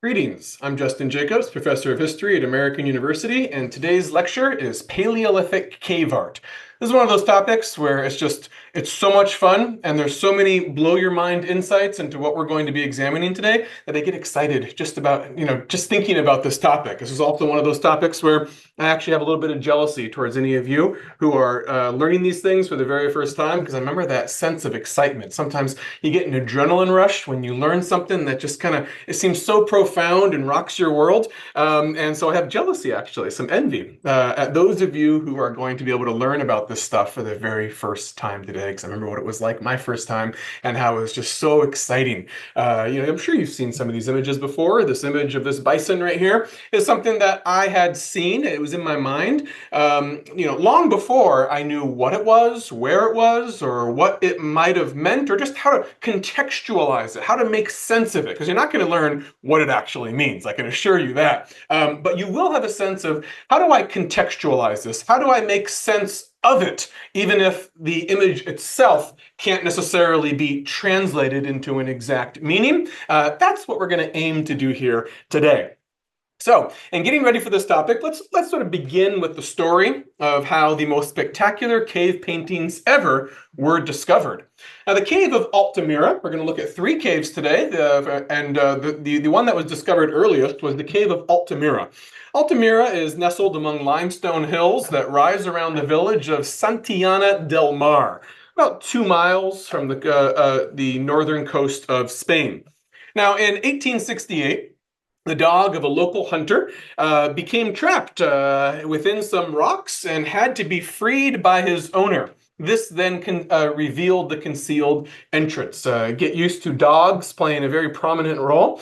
Greetings, I'm Justin Jacobs, Professor of History at American University, and today's lecture is Paleolithic Cave Art. This is one of those topics where it's so much fun, and there's so many blow-your-mind insights into what we're going to be examining today that I get excited just thinking about this topic. This is also one of those topics where I actually have a little bit of jealousy towards any of you who are learning these things for the very first time, because I remember that sense of excitement. Sometimes you get an adrenaline rush when you learn something that just it seems so profound and rocks your world. And so I have jealousy, actually, some envy at those of you who are going to be able to learn about this stuff for the very first time today, because I remember what it was like my first time and how it was just so exciting. I'm sure you've seen some of these images before. This image of this bison right here is something that I had seen. It was in my mind, long before I knew what it was, where it was, or what it might have meant, or just how to contextualize it, how to make sense of it, because you're not going to learn what it actually means. I can assure you that. But you will have a sense of, how do I contextualize this? How do I make sense of it, even if the image itself can't necessarily be translated into an exact meaning? That's what we're going to aim to do here today. So, in getting ready for this topic, let's sort of begin with the story of how the most spectacular cave paintings ever were discovered. Now, the cave of Altamira, we're going to look at three caves today, the one that was discovered earliest was the cave of Altamira. Altamira is nestled among limestone hills that rise around the village of Santillana del Mar, about 2 miles from the northern coast of Spain. Now, in 1868, the dog of a local hunter became trapped within some rocks and had to be freed by his owner. This then revealed the concealed entrance. Get used to dogs playing a very prominent role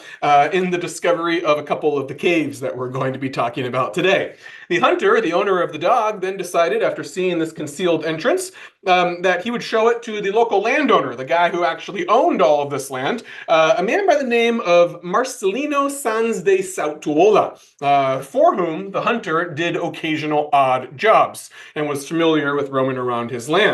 in the discovery of a couple of the caves that we're going to be talking about today. The hunter, the owner of the dog, then decided, after seeing this concealed entrance, that he would show it to the local landowner, the guy who actually owned all of this land, a man by the name of Marcelino Sanz de Sautuola, for whom the hunter did occasional odd jobs and was familiar with roaming around his land.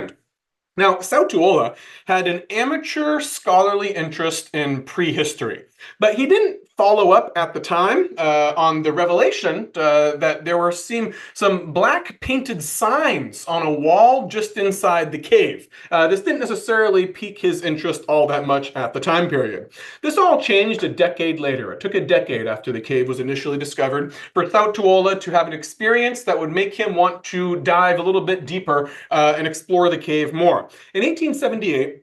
Now, Sautuola had an amateur scholarly interest in prehistory, but he didn't follow up at the time on the revelation that there were some black painted signs on a wall just inside the cave. This didn't necessarily pique his interest all that much at the time period. This all changed a decade later. It took a decade after the cave was initially discovered for Sautuola to have an experience that would make him want to dive a little bit deeper and explore the cave more. In 1878,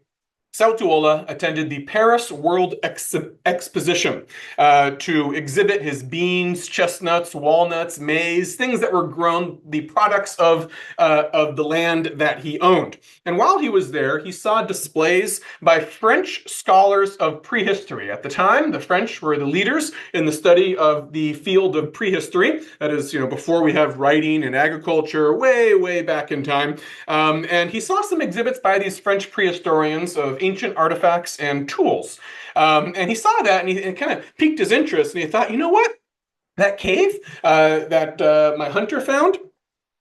Sautuola attended the Paris World Exposition to exhibit his beans, chestnuts, walnuts, maize, things that were grown, the products of the land that he owned. And while he was there, he saw displays by French scholars of prehistory. At the time, the French were the leaders in the study of the field of prehistory. That is, before we have writing and agriculture, way, way back in time. And he saw some exhibits by these French prehistorians of ancient artifacts and tools. And he saw that, and it kind of piqued his interest, and he thought, you know what? That cave that my hunter found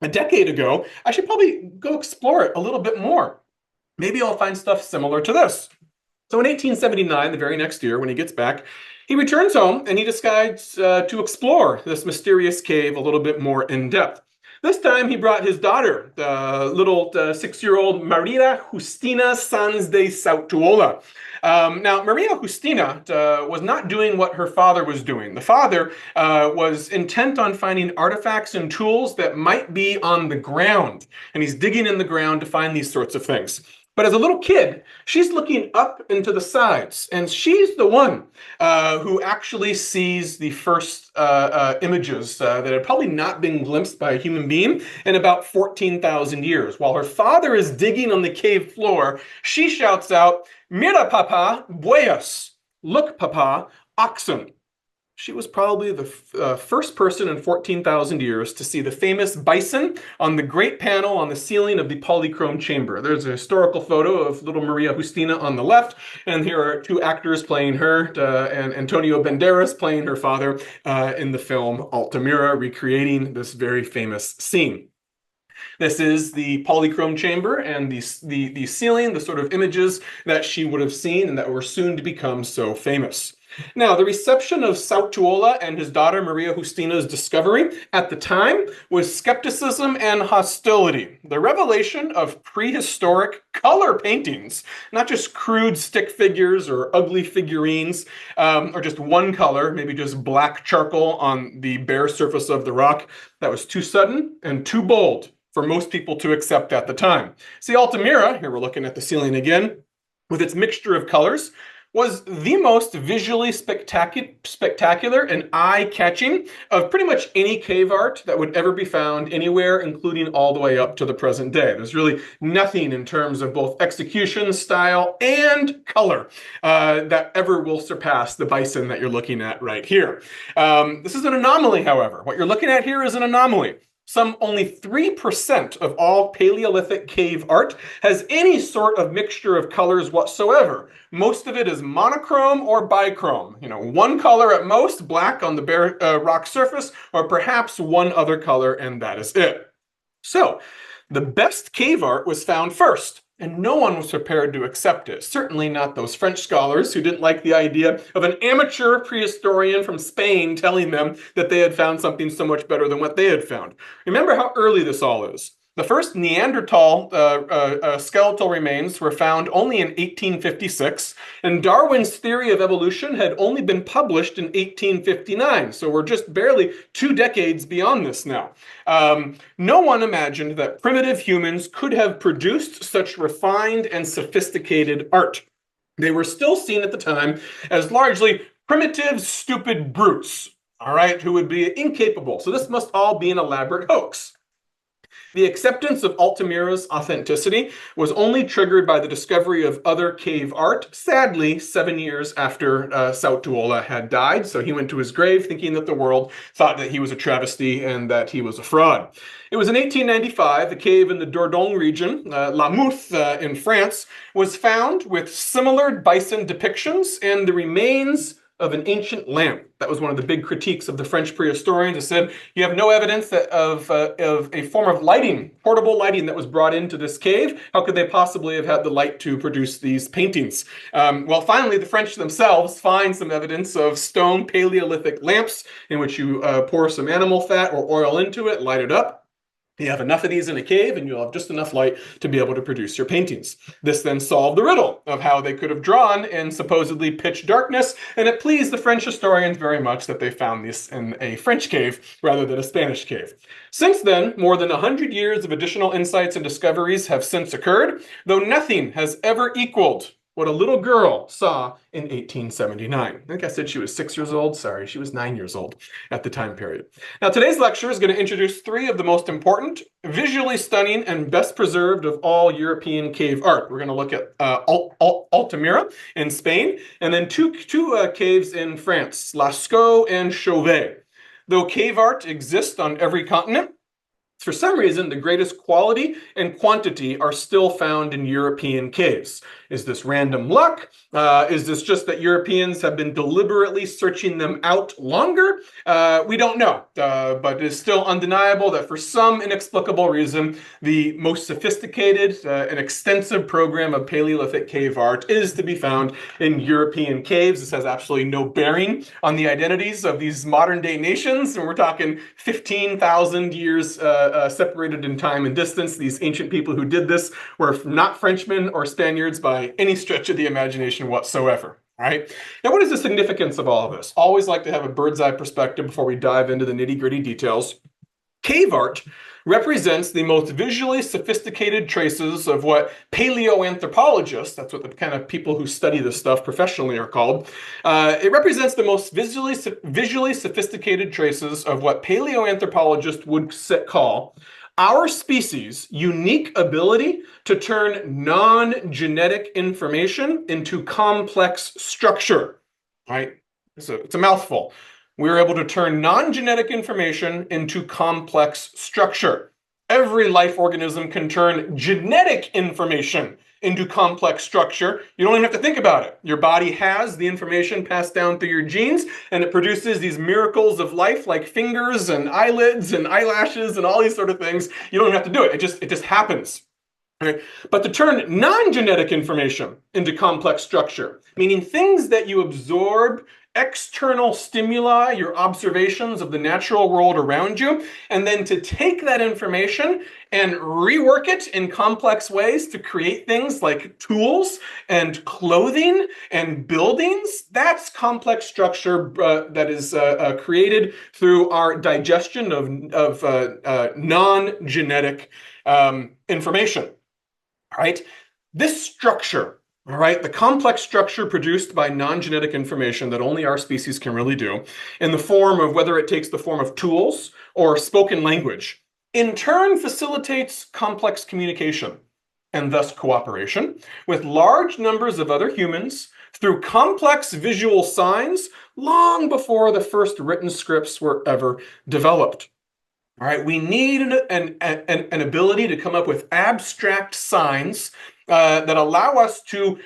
a decade ago, I should probably go explore it a little bit more. Maybe I'll find stuff similar to this. So in 1879, the very next year, when he gets back, he returns home and he decides to explore this mysterious cave a little bit more in depth. This time he brought his daughter, the little 6-year-old Maria Justina Sanz de Sautuola. Now, Maria Justina was not doing what her father was doing. The father was intent on finding artifacts and tools that might be on the ground, and he's digging in the ground to find these sorts of things. But as a little kid, she's looking up into the sides, and she's the one who actually sees the first images that had probably not been glimpsed by a human being in about 14,000 years. While her father is digging on the cave floor, she shouts out, "Mira, papa, bueyes." Look, papa, oxen. She was probably the first person in 14,000 years to see the famous bison on the great panel on the ceiling of the polychrome chamber. There's a historical photo of little Maria Justina on the left, and here are two actors playing her, and Antonio Banderas playing her father in the film Altamira, recreating this very famous scene. This is the polychrome chamber and the ceiling, the sort of images that she would have seen and that were soon to become so famous. Now, the reception of Sautuola and his daughter Maria Justina's discovery at the time was skepticism and hostility. The revelation of prehistoric color paintings, not just crude stick figures or ugly figurines, or just one color, maybe just black charcoal on the bare surface of the rock, that was too sudden and too bold for most people to accept at the time. See, Altamira, here we're looking at the ceiling again, with its mixture of colors, was the most visually spectacular and eye-catching of pretty much any cave art that would ever be found anywhere, including all the way up to the present day. There's really nothing in terms of both execution, style, and color that ever will surpass the bison that you're looking at right here. This is an anomaly, however. What you're looking at here is an anomaly. Only 3% of all Paleolithic cave art has any sort of mixture of colors whatsoever. Most of it is monochrome or bichrome. One color at most, black on the bare rock surface, or perhaps one other color, and that is it. So, the best cave art was found first, and no one was prepared to accept it. Certainly not those French scholars who didn't like the idea of an amateur prehistorian from Spain telling them that they had found something so much better than what they had found. Remember how early this all is. The first Neanderthal skeletal remains were found only in 1856, and Darwin's theory of evolution had only been published in 1859, so we're just barely 2 decades beyond this now. No one imagined that primitive humans could have produced such refined and sophisticated art. They were still seen at the time as largely primitive, stupid brutes, all right, who would be incapable. So this must all be an elaborate hoax. The acceptance of Altamira's authenticity was only triggered by the discovery of other cave art, sadly, 7 years after Sautuola had died. So he went to his grave thinking that the world thought that he was a travesty and that he was a fraud. It was in 1895, a cave in the Dordogne region, La Mouth in France, was found with similar bison depictions and the remains of an ancient lamp. That was one of the big critiques of the French prehistorians. They said, you have no evidence of a form of lighting, portable lighting that was brought into this cave. How could they possibly have had the light to produce these paintings? Well, finally, the French themselves find some evidence of stone Paleolithic lamps in which you pour some animal fat or oil into it, light it up. You have enough of these in a cave and you'll have just enough light to be able to produce your paintings. This then solved the riddle of how they could have drawn in supposedly pitch darkness, and it pleased the French historians very much that they found this in a French cave rather than a Spanish cave. Since then, more than 100 years of additional insights and discoveries have since occurred, though nothing has ever equaled what a little girl saw in 1879. I think I said she was 6 years old. Sorry, she was 9 years old at the time period. Now, today's lecture is going to introduce 3 of the most important, visually stunning, and best preserved of all European cave art. We're going to look at Altamira in Spain, and then two caves in France, Lasco and Chauvet. Though cave art exists on every continent, for some reason, the greatest quality and quantity are still found in European caves. Is this random luck? Is this just that Europeans have been deliberately searching them out longer? We don't know, but it is still undeniable that for some inexplicable reason, the most sophisticated and extensive program of Paleolithic cave art is to be found in European caves. This has absolutely no bearing on the identities of these modern-day nations, and we're talking 15,000 years separated in time and distance. These ancient people who did this were not Frenchmen or Spaniards by any stretch of the imagination whatsoever. All right. Now, what is the significance of all of this? Always like to have a bird's eye perspective before we dive into the nitty-gritty details. Cave art represents the most visually sophisticated traces of what paleoanthropologists, that's what the kind of people who study this stuff professionally are called, it represents the most visually sophisticated traces of what paleoanthropologists would call our species' unique ability to turn non-genetic information into complex structure, right? So it's a mouthful. We are able to turn non-genetic information into complex structure. Every life organism can turn genetic information into complex structure. You don't even have to think about it. Your body has the information passed down through your genes, and it produces these miracles of life like fingers and eyelids and eyelashes and all these sort of things. You don't even have to do it. It just happens. Right? But to turn non-genetic information into complex structure, meaning things that you absorb external stimuli, your observations of the natural world around you, and then to take that information and rework it in complex ways to create things like tools and clothing and buildings. That's complex structure that is created through our digestion of non-genetic information, right? This structure, all right, the complex structure produced by non-genetic information that only our species can really do, in the form of whether it takes the form of tools or spoken language, in turn facilitates complex communication and thus cooperation with large numbers of other humans through complex visual signs long before the first written scripts were ever developed. All right, we need an ability to come up with abstract signs that allow us to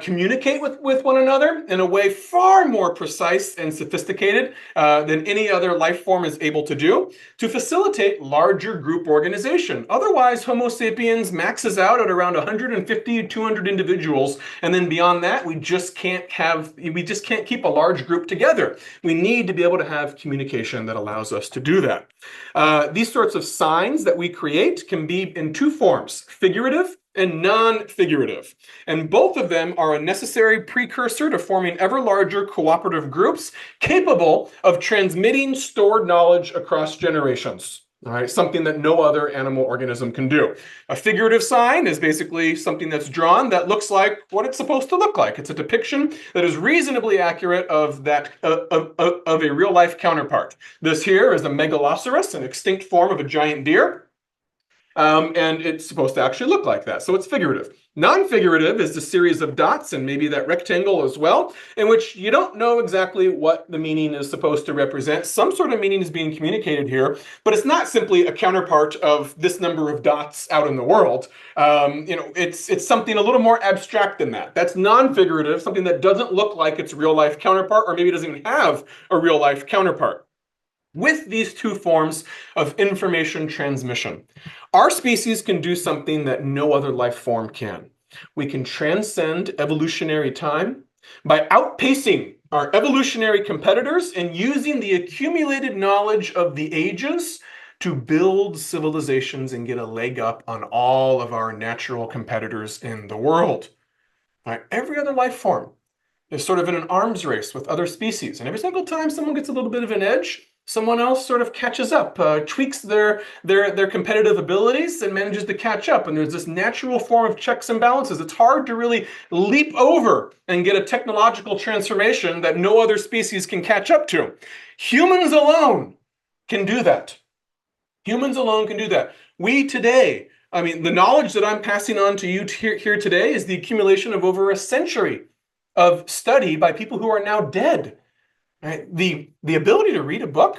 communicate with one another in a way far more precise and sophisticated than any other life form is able to do, to facilitate larger group organization. Otherwise, Homo sapiens maxes out at around 150, 200 individuals, and then beyond that, we just can't keep a large group together. We need to be able to have communication that allows us to do that. These sorts of signs that we create can be in two forms: figurative and non-figurative. And both of them are a necessary precursor to forming ever larger cooperative groups capable of transmitting stored knowledge across generations. All right, something that no other animal organism can do. A figurative sign is basically something that's drawn that looks like what it's supposed to look like. It's a depiction that is reasonably accurate of a real-life counterpart. This here is a megaloceros, an extinct form of a giant deer. And it's supposed to actually look like that. So it's figurative. Non-figurative is a series of dots, and maybe that rectangle as well, in which you don't know exactly what the meaning is supposed to represent. Some sort of meaning is being communicated here, but it's not simply a counterpart of this number of dots out in the world. It's something a little more abstract than that. That's non-figurative, something that doesn't look like its real-life counterpart, or maybe doesn't even have a real-life counterpart. With these two forms of information transmission, our species can do something that no other life form can. We can transcend evolutionary time by outpacing our evolutionary competitors and using the accumulated knowledge of the ages to build civilizations and get a leg up on all of our natural competitors in the world. Right? Every other life form is sort of in an arms race with other species, and every single time someone gets a little bit of an edge, someone else sort of catches up, tweaks their competitive abilities and manages to catch up. And there's this natural form of checks and balances. It's hard to really leap over and get a technological transformation that no other species can catch up to. Humans alone can do that. Humans alone can do that. We today, the knowledge that I'm passing on to you here today is the accumulation of over a century of study by people who are now dead. Right? The ability to read a book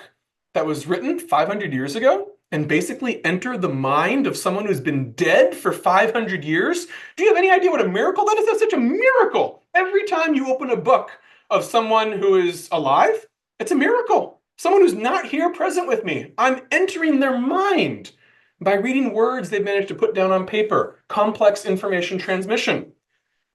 that was written 500 years ago and basically enter the mind of someone who's been dead for 500 years. Do you have any idea what a miracle that is? That's such a miracle. Every time you open a book of someone who is alive, it's a miracle. Someone who's not here present with me. I'm entering their mind by reading words they've managed to put down on paper. Complex information transmission.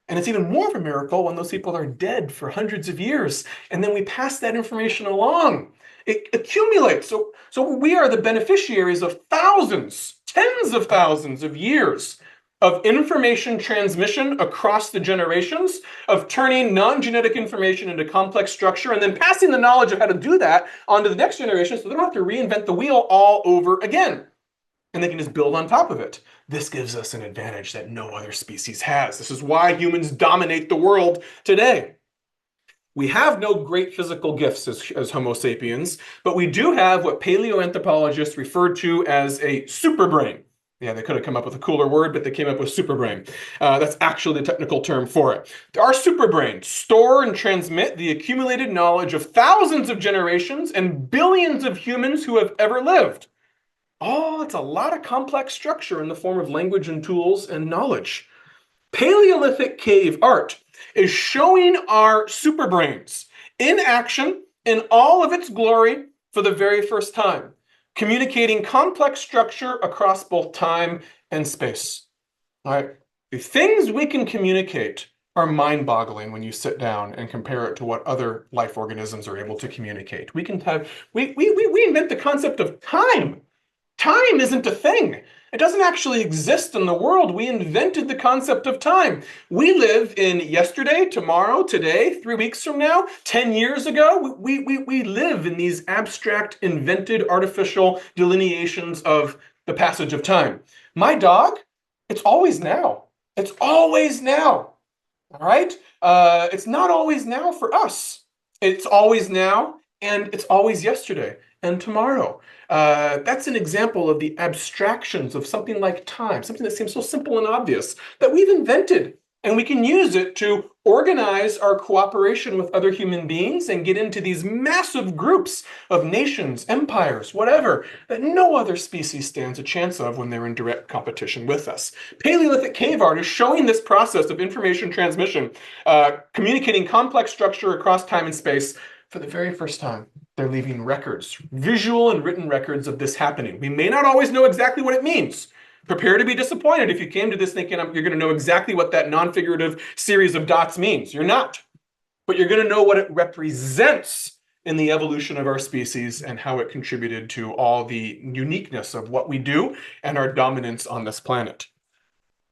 And it's even more of a miracle when those people are dead for hundreds of years, and then we pass that information along. It accumulates. So we are the beneficiaries of thousands, tens of thousands of years of information transmission across the generations, of turning non-genetic information into complex structure, and then passing the knowledge of how to do that onto the next generation so they don't have to reinvent the wheel all over again. And they can just build on top of it. This gives us an advantage that no other species has. This is why humans dominate the world today. We have no great physical gifts as Homo sapiens, but we do have what paleoanthropologists referred to as a superbrain. Yeah, they could have come up with a cooler word, but they came up with superbrain. That's actually the technical term for it. Our superbrains store and transmit the accumulated knowledge of thousands of generations and billions of humans who have ever lived. Oh, it's a lot of complex structure in the form of language and tools and knowledge. Paleolithic cave art is showing our superbrains in action in all of its glory for the very first time, communicating complex structure across both time and space. All right. The things we can communicate are mind-boggling when you sit down and compare it to what other life organisms are able to communicate. We invent the concept of time. Time isn't a thing. It doesn't actually exist in the world. We invented the concept of time. We live in yesterday, tomorrow, today, 3 weeks from now, 10 years ago. We live in these abstract, invented, artificial delineations of the passage of time. My dog, it's always now. It's always now. All right? It's not always now for us. It's always now, and it's always yesterday and tomorrow. That's an example of the abstractions of something like time, something that seems so simple and obvious, that we've invented. And we can use it to organize our cooperation with other human beings and get into these massive groups of nations, empires, whatever, that no other species stands a chance of when they're in direct competition with us. Paleolithic cave art is showing this process of information transmission, communicating complex structure across time and space for the very first time. They're leaving records, visual and written records of this happening. We may not always know exactly what it means. Prepare to be disappointed if you came to this thinking you're going to know exactly what that non-figurative series of dots means. You're not. But you're going to know what it represents in the evolution of our species and how it contributed to all the uniqueness of what we do and our dominance on this planet.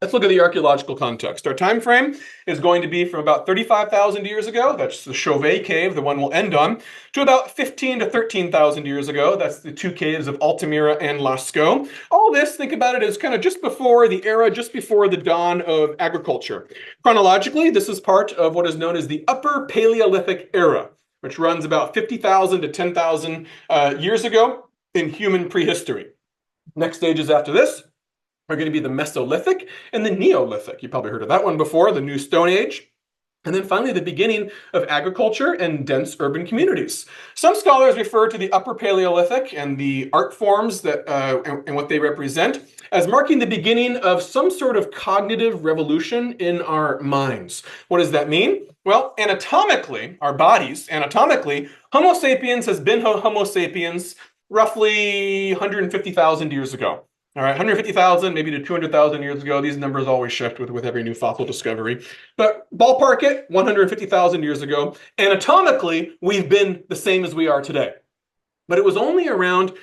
Let's look at the archaeological context. Our time frame is going to be from about 35,000 years ago, that's the Chauvet cave, the one we'll end on, to about 15 to 13,000 years ago, that's the two caves of Altamira and Lasco. All this, think about it as kind of just before the era, just before the dawn of agriculture. Chronologically, this is part of what is known as the Upper Paleolithic era, which runs about 50,000 to 10,000 years ago in human prehistory. Next stages after this are going to be the Mesolithic and the Neolithic. You probably heard of that one before, the New Stone Age. And then finally, the beginning of agriculture and dense urban communities. Some scholars refer to the Upper Paleolithic and the art forms that and what they represent as marking the beginning of some sort of cognitive revolution in our minds. What does that mean? Well, anatomically, our bodies, anatomically, Homo sapiens has been Homo sapiens roughly 150,000 years ago. All right, 150,000, maybe to 200,000 years ago. These numbers always shift with every new fossil discovery. But ballpark it, 150,000 years ago. Anatomically, we've been the same as we are today. But it was only around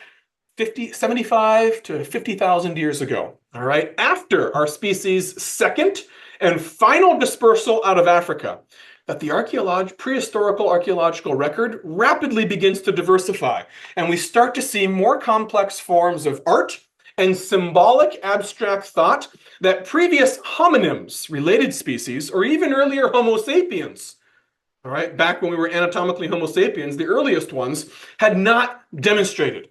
75 to 50,000 years ago, all right, after our species' second and final dispersal out of Africa, that the prehistorical archaeological record rapidly begins to diversify. And we start to see more complex forms of art and symbolic abstract thought that previous homonyms, related species, or even earlier Homo sapiens, all right, back when we were anatomically Homo sapiens, the earliest ones, had not demonstrated.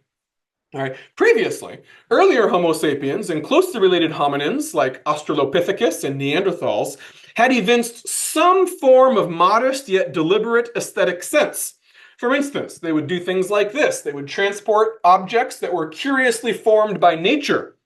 All right, previously, earlier Homo sapiens and closely related hominins like Australopithecus and Neanderthals had evinced some form of modest yet deliberate aesthetic sense. For instance, they would do things like this. They would transport objects that were curiously formed by nature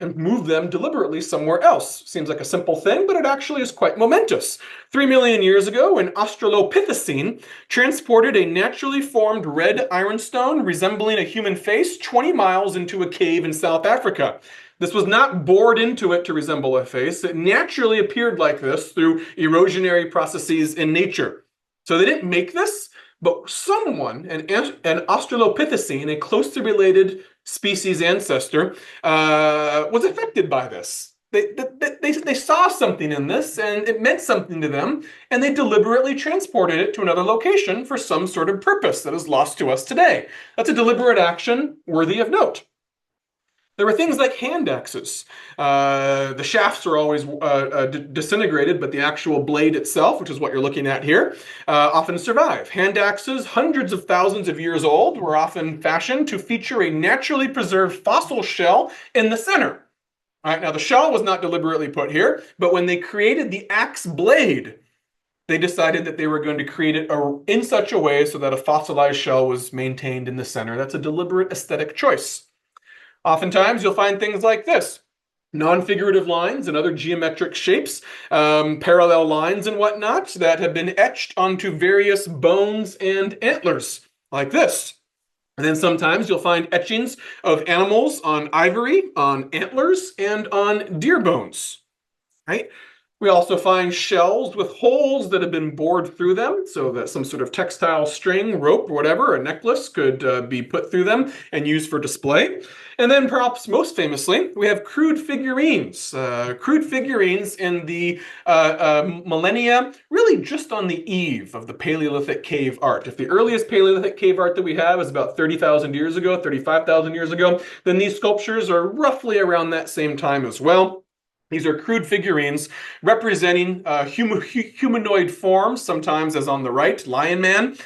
and move them deliberately somewhere else. Seems like a simple thing, but it actually is quite momentous. 3 million years ago, an Australopithecine transported a naturally formed red ironstone resembling a human face 20 miles into a cave in South Africa. This was not bored into it to resemble a face. It naturally appeared like this through erosionary processes in nature. So they didn't make this, but someone, an Australopithecine, a closely related species ancestor, was affected by this. They saw something in this, and it meant something to them, and they deliberately transported it to another location for some sort of purpose that is lost to us today. That's a deliberate action worthy of note. There were things like hand axes. The shafts are always disintegrated, but the actual blade itself, which is what you're looking at here, often survive. Hand axes, hundreds of thousands of years old, were often fashioned to feature a naturally preserved fossil shell in the center. All right, now the shell was not deliberately put here, but when they created the axe blade, they decided that they were going to create it in such a way so that a fossilized shell was maintained in the center. That's a deliberate aesthetic choice. Oftentimes, you'll find things like this. Non-figurative lines and other geometric shapes, parallel lines and whatnot that have been etched onto various bones and antlers, like this. And then sometimes you'll find etchings of animals on ivory, on antlers, and on deer bones, right? We also find shells with holes that have been bored through them so that some sort of textile string, rope, whatever, a necklace could be put through them and used for display. And then perhaps most famously, we have crude figurines. Crude figurines in the millennia, really just on the eve of the Paleolithic cave art. If the earliest Paleolithic cave art that we have is about 30,000 years ago, 35,000 years ago, then these sculptures are roughly around that same time as well. These are crude figurines representing humanoid forms, sometimes as on the right, lion man,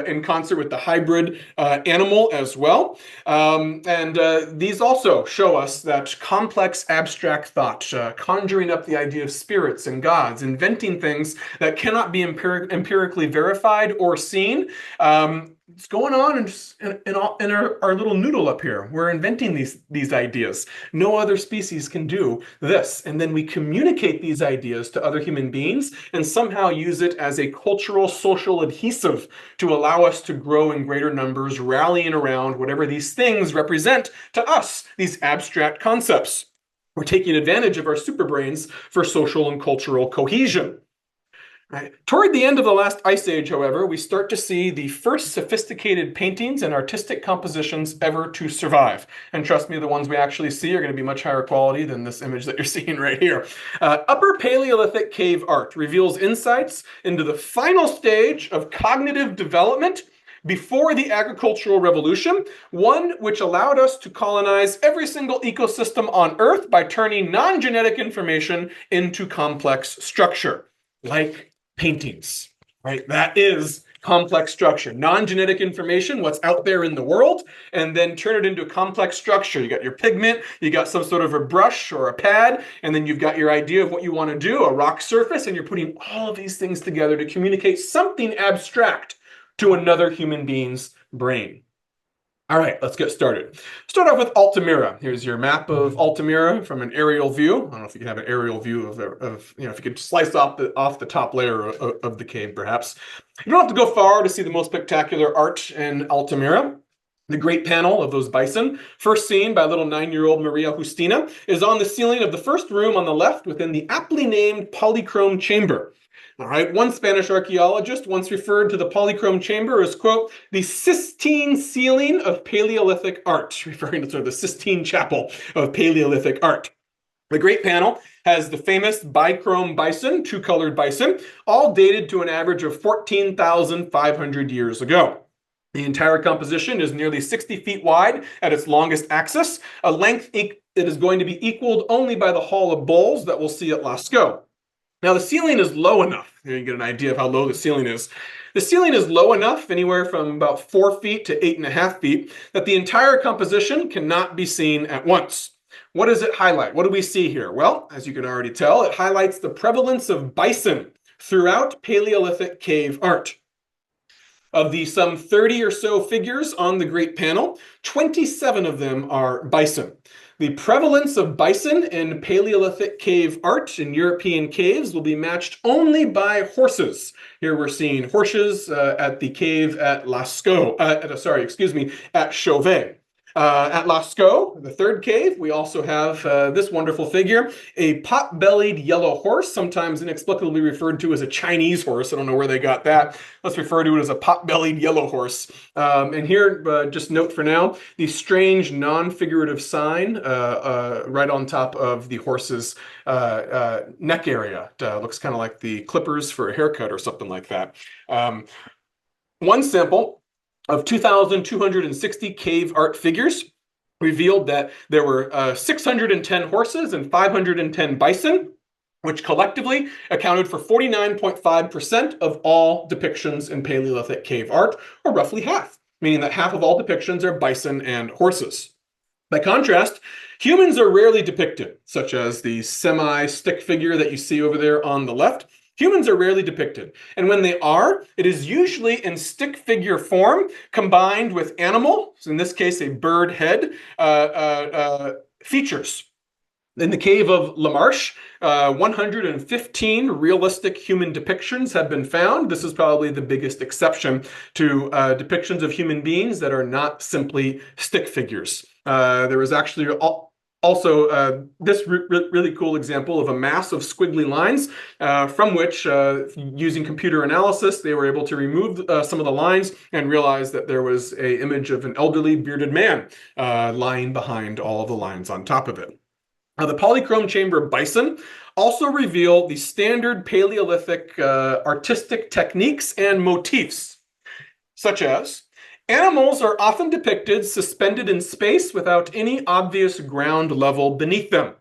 in concert with the hybrid animal as well. These also show us that complex abstract thought, conjuring up the idea of spirits and gods, inventing things that cannot be empirically verified or seen. It's going on in our little noodle up here. We're inventing these ideas. No other species can do this. And then we communicate these ideas to other human beings and somehow use it as a cultural, social adhesive to allow us to grow in greater numbers, rallying around whatever these things represent to us, these abstract concepts. We're taking advantage of our superbrains for social and cultural cohesion. Right. Toward the end of the last ice age, however, we start to see the first sophisticated paintings and artistic compositions ever to survive. And trust me, the ones we actually see are going to be much higher quality than this image that you're seeing right here. Upper Paleolithic cave art reveals insights into the final stage of cognitive development before the agricultural revolution, one which allowed us to colonize every single ecosystem on Earth by turning non-genetic information into complex structure, like paintings, right? That is complex structure. Non-genetic information, what's out there in the world, and then turn it into a complex structure. You got your pigment, you got some sort of a brush or a pad, and then you've got your idea of what you want to do, a rock surface, and you're putting all of these things together to communicate something abstract to another human being's brain. All right, let's get started. Start off with Altamira. Here's your map of Altamira from an aerial view. I don't know if you can have an aerial view of if you could slice off the top layer of the cave, perhaps. You don't have to go far to see the most spectacular art in Altamira. The great panel of those bison, first seen by little 9-year-old Maria Justina, is on the ceiling of the first room on the left within the aptly named polychrome chamber. All right, one Spanish archaeologist once referred to the polychrome chamber as, quote, the Sistine ceiling of Paleolithic art, referring to sort of the Sistine chapel of Paleolithic art. The great panel has the famous bichrome bison, two-colored bison, all dated to an average of 14,500 years ago. The entire composition is nearly 60 feet wide at its longest axis, a length that is going to be equaled only by the Hall of Bulls that we'll see at Lasco. Now, the ceiling is low enough. Here you get an idea of how low the ceiling is. The ceiling is low enough, anywhere from about 4 feet to 8.5 feet, that the entire composition cannot be seen at once. What does it highlight? What do we see here? Well, as you can already tell, it highlights the prevalence of bison throughout Paleolithic cave art. Of the some 30 or so figures on the great panel, 27 of them are bison. The prevalence of bison in Paleolithic cave art in European caves will be matched only by horses. Here we're seeing horses at the cave at Lasco, at Chauvet. At Lasco, the third cave, we also have this wonderful figure, a pot-bellied yellow horse, sometimes inexplicably referred to as a Chinese horse. I don't know where they got that. Let's refer to it as a pot-bellied yellow horse. And here, just note for now, the strange non-figurative sign right on top of the horse's neck area. Looks kind of like the clippers for a haircut or something like that. One sample of 2,260 cave art figures revealed that there were 610 horses and 510 bison, which collectively accounted for 49.5% of all depictions in Paleolithic cave art, or roughly half, meaning that half of all depictions are bison and horses. By contrast, humans are rarely depicted, such as the semi-stick figure that you see over there on the left. Humans are rarely depicted, and when they are, it is usually in stick figure form combined with animal, so in this case a bird head, features. In the cave of La Marche, 115 realistic human depictions have been found. This is probably the biggest exception to depictions of human beings that are not simply stick figures. There was actually Also, this really cool example of a mass of squiggly lines from which, using computer analysis, they were able to remove some of the lines and realize that there was an image of an elderly bearded man lying behind all of the lines on top of it. The polychrome chamber bison also reveal the standard Paleolithic artistic techniques and motifs, such as animals are often depicted suspended in space without any obvious ground level beneath them,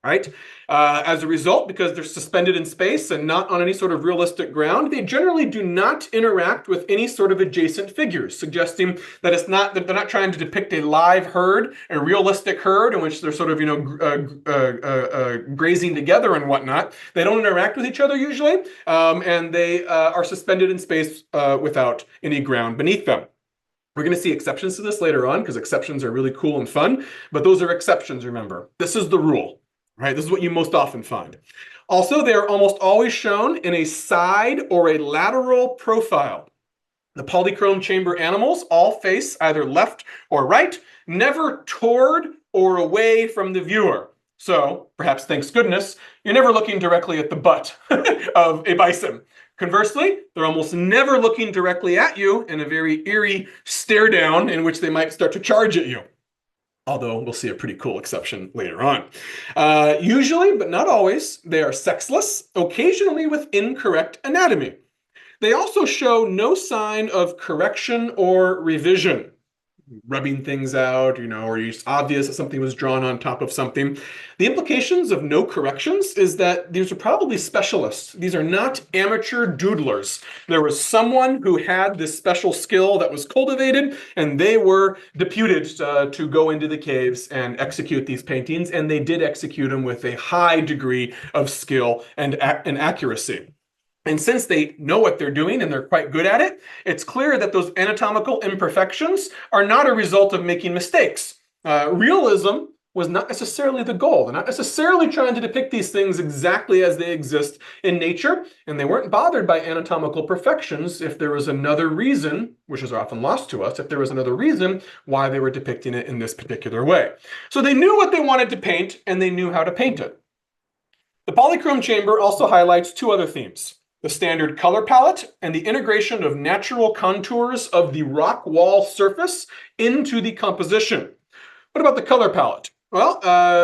right? As a result, because they're suspended in space and not on any sort of realistic ground, they generally do not interact with any sort of adjacent figures, suggesting that they're not trying to depict a live herd, a realistic herd in which they're sort of grazing together and whatnot. They don't interact with each other usually, and they are suspended in space without any ground beneath them. We're going to see exceptions to this later on because exceptions are really cool and fun, but those are exceptions, remember. This is the rule. Right? This is what you most often find. Also, they are almost always shown in a side or a lateral profile. The polychrome chamber animals all face either left or right, never toward or away from the viewer. So, perhaps thanks goodness, you're never looking directly at the butt of a bison. Conversely, they're almost never looking directly at you in a very eerie stare down in which they might start to charge at you. Although we'll see a pretty cool exception later on. Usually, but not always, they are sexless, occasionally with incorrect anatomy. They also show no sign of correction or revision. Rubbing things out, or it's obvious that something was drawn on top of something. The implications of no corrections is that these are probably specialists. These are not amateur doodlers. There was someone who had this special skill that was cultivated, and they were deputed to go into the caves and execute these paintings, and they did execute them with a high degree of skill and accuracy. And since they know what they're doing and they're quite good at it, it's clear that those anatomical imperfections are not a result of making mistakes. Realism was not necessarily the goal. They're not necessarily trying to depict these things exactly as they exist in nature, and they weren't bothered by anatomical perfections if there was another reason, which is often lost to us, if there was another reason why they were depicting it in this particular way. So they knew what they wanted to paint, and they knew how to paint it. The polychrome chamber also highlights two other themes: the standard color palette and the integration of natural contours of the rock wall surface into the composition. What about the color palette? Well,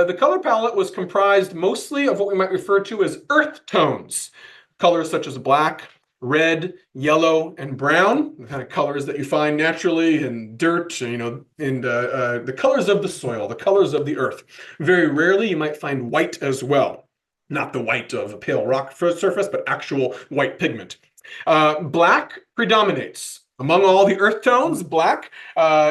the color palette was comprised mostly of what we might refer to as earth tones. Colors such as black, red, yellow, and brown, the kind of colors that you find naturally in dirt, the colors of the soil, the colors of the earth. Very rarely you might find white as well. Not the white of a pale rock surface, but actual white pigment. Black predominates. Among all the earth tones, black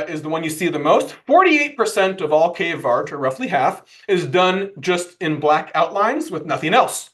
is the one you see the most. 48% of all cave art, or roughly half, is done just in black outlines with nothing else.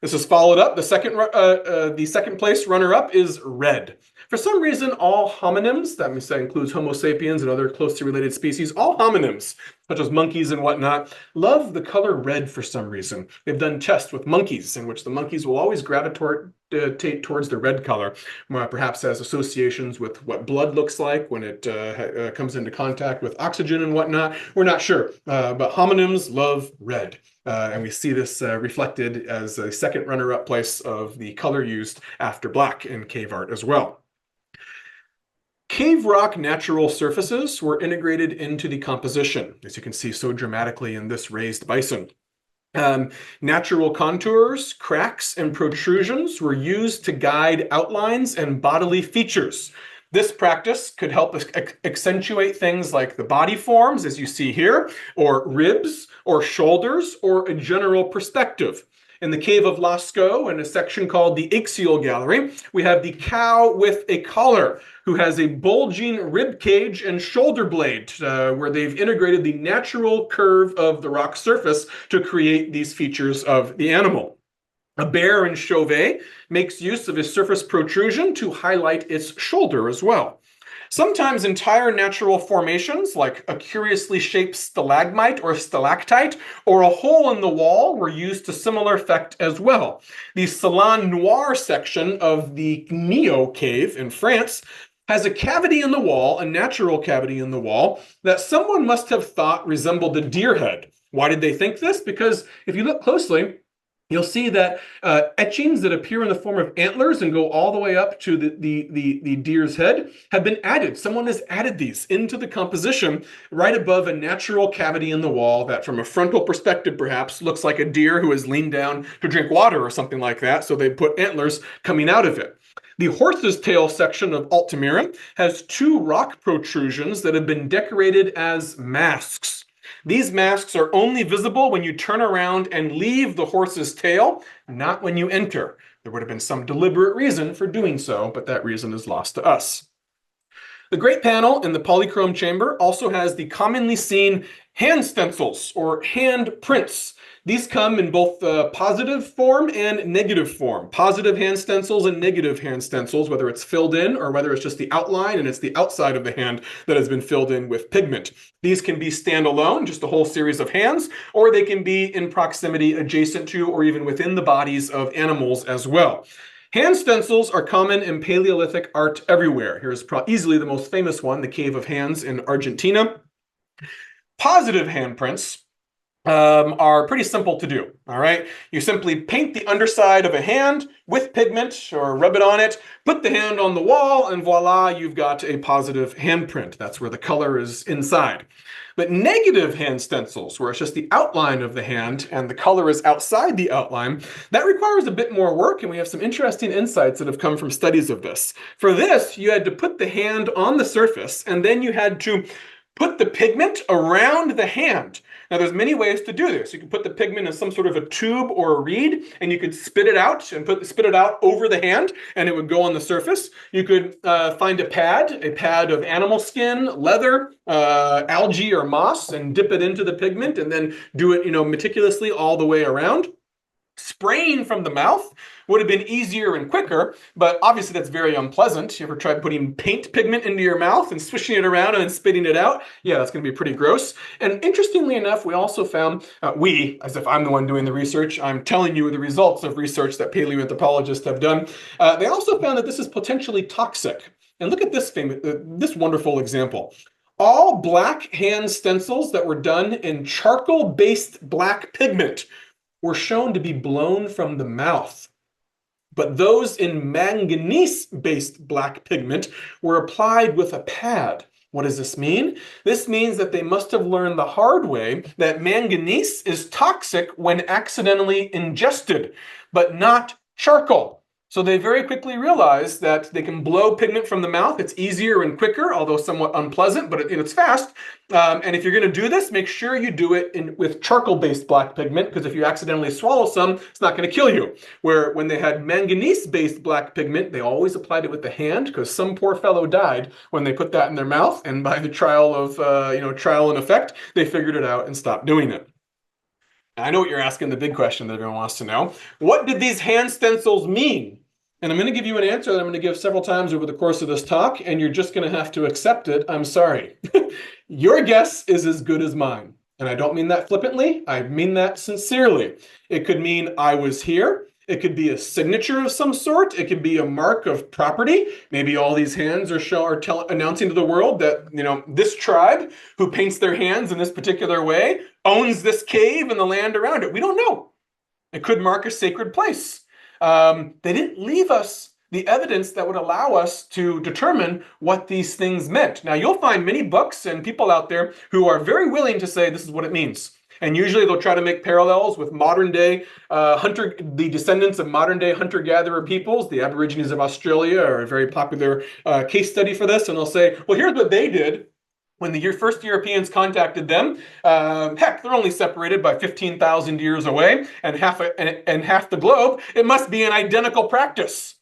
This is followed up. The second place runner-up is red. For some reason, all hominins, that includes Homo sapiens and other closely related species, all hominins, such as monkeys and whatnot, love the color red for some reason. They've done tests with monkeys in which the monkeys will always gravitate towards the red color, perhaps as associations with what blood looks like when it comes into contact with oxygen and whatnot. We're not sure, but hominins love red. And we see this reflected as a second runner-up place of the color used after black in cave art as well. Cave rock natural surfaces were integrated into the composition, as you can see so dramatically in this raised bison. Natural contours, cracks, and protrusions were used to guide outlines and bodily features. This practice could help accentuate things like the body forms, as you see here, or ribs, or shoulders, or a general perspective. In the cave of Lasco, in a section called the Axial Gallery, we have the cow with a collar, who has a bulging rib cage and shoulder blade, where they've integrated the natural curve of the rock surface to create these features of the animal. A bear in Chauvet makes use of a surface protrusion to highlight its shoulder as well. Sometimes entire natural formations, like a curiously shaped stalagmite or stalactite, or a hole in the wall, were used to similar effect as well. The Salon Noir section of the Neo cave in France has a cavity in the wall, a natural cavity in the wall, that someone must have thought resembled a deer head. Why did they think this? Because if you look closely, you'll see that etchings that appear in the form of antlers and go all the way up to the deer's head have been added. Someone has added these into the composition right above a natural cavity in the wall that, from a frontal perspective perhaps, looks like a deer who has leaned down to drink water or something like that, so they put antlers coming out of it. The horse's tail section of Altamira has two rock protrusions that have been decorated as masks. These masks are only visible when you turn around and leave the horse's tail, not when you enter. There would have been some deliberate reason for doing so, but that reason is lost to us. The great panel in the polychrome chamber also has the commonly seen hand stencils or hand prints. These come in both positive form and negative form. Positive hand stencils and negative hand stencils, whether it's filled in or whether it's just the outline and it's the outside of the hand that has been filled in with pigment. These can be standalone, just a whole series of hands, or they can be in proximity adjacent to or even within the bodies of animals as well. Hand stencils are common in Paleolithic art everywhere. Here's easily the most famous one, the Cave of Hands in Argentina. Positive handprints are pretty simple to do, all right? You simply paint the underside of a hand with pigment or rub it on it, put the hand on the wall, and voila, you've got a positive handprint. That's where the color is inside. But negative hand stencils, where it's just the outline of the hand and the color is outside the outline, that requires a bit more work, and we have some interesting insights that have come from studies of this. For this, you had to put the hand on the surface, and then you had to put the pigment around the hand. Now, there's many ways to do this. You can put the pigment in some sort of a tube or a reed, and you could spit it out and spit it out over the hand, and it would go on the surface. You could find a pad of animal skin, leather, algae or moss, and dip it into the pigment, and then do it, meticulously all the way around. Spraying from the mouth would have been easier and quicker, but obviously that's very unpleasant. You ever tried putting paint pigment into your mouth and swishing it around and then spitting it out? Yeah, that's going to be pretty gross. And interestingly enough, we also found, as if I'm the one doing the research, I'm telling you the results of research that paleoanthropologists have done. They also found that this is potentially toxic. And look at this wonderful example. All black hand stencils that were done in charcoal-based black pigment were shown to be blown from the mouth. But those in manganese-based black pigment were applied with a pad. What does this mean? This means that they must have learned the hard way that manganese is toxic when accidentally ingested, but not charcoal. So they very quickly realized that they can blow pigment from the mouth. It's easier and quicker, although somewhat unpleasant, but it's fast. And if you're going to do this, make sure you do it with charcoal-based black pigment, because if you accidentally swallow some, it's not going to kill you. Where when they had manganese-based black pigment, they always applied it with the hand, because some poor fellow died when they put that in their mouth. And by the trial and effect, they figured it out and stopped doing it. I know what you're asking, the big question that everyone wants to know. What did these hand stencils mean? And I'm going to give you an answer that I'm going to give several times over the course of this talk, and you're just going to have to accept it. I'm sorry. Your guess is as good as mine. And I don't mean that flippantly. I mean that sincerely. It could mean I was here. It could be a signature of some sort. It could be a mark of property. Maybe all these hands are announcing to the world that, this tribe who paints their hands in this particular way owns this cave and the land around it. We don't know. It could mark a sacred place. They didn't leave us the evidence that would allow us to determine what these things meant. Now, you'll find many books and people out there who are very willing to say this is what it means. And usually they'll try to make parallels with modern day the descendants of modern day hunter-gatherer peoples. The Aborigines of Australia are a very popular case study for this. And they'll say, well, here's what they did. When the first Europeans contacted them, heck, they're only separated by 15,000 years away and half the globe. It must be an identical practice.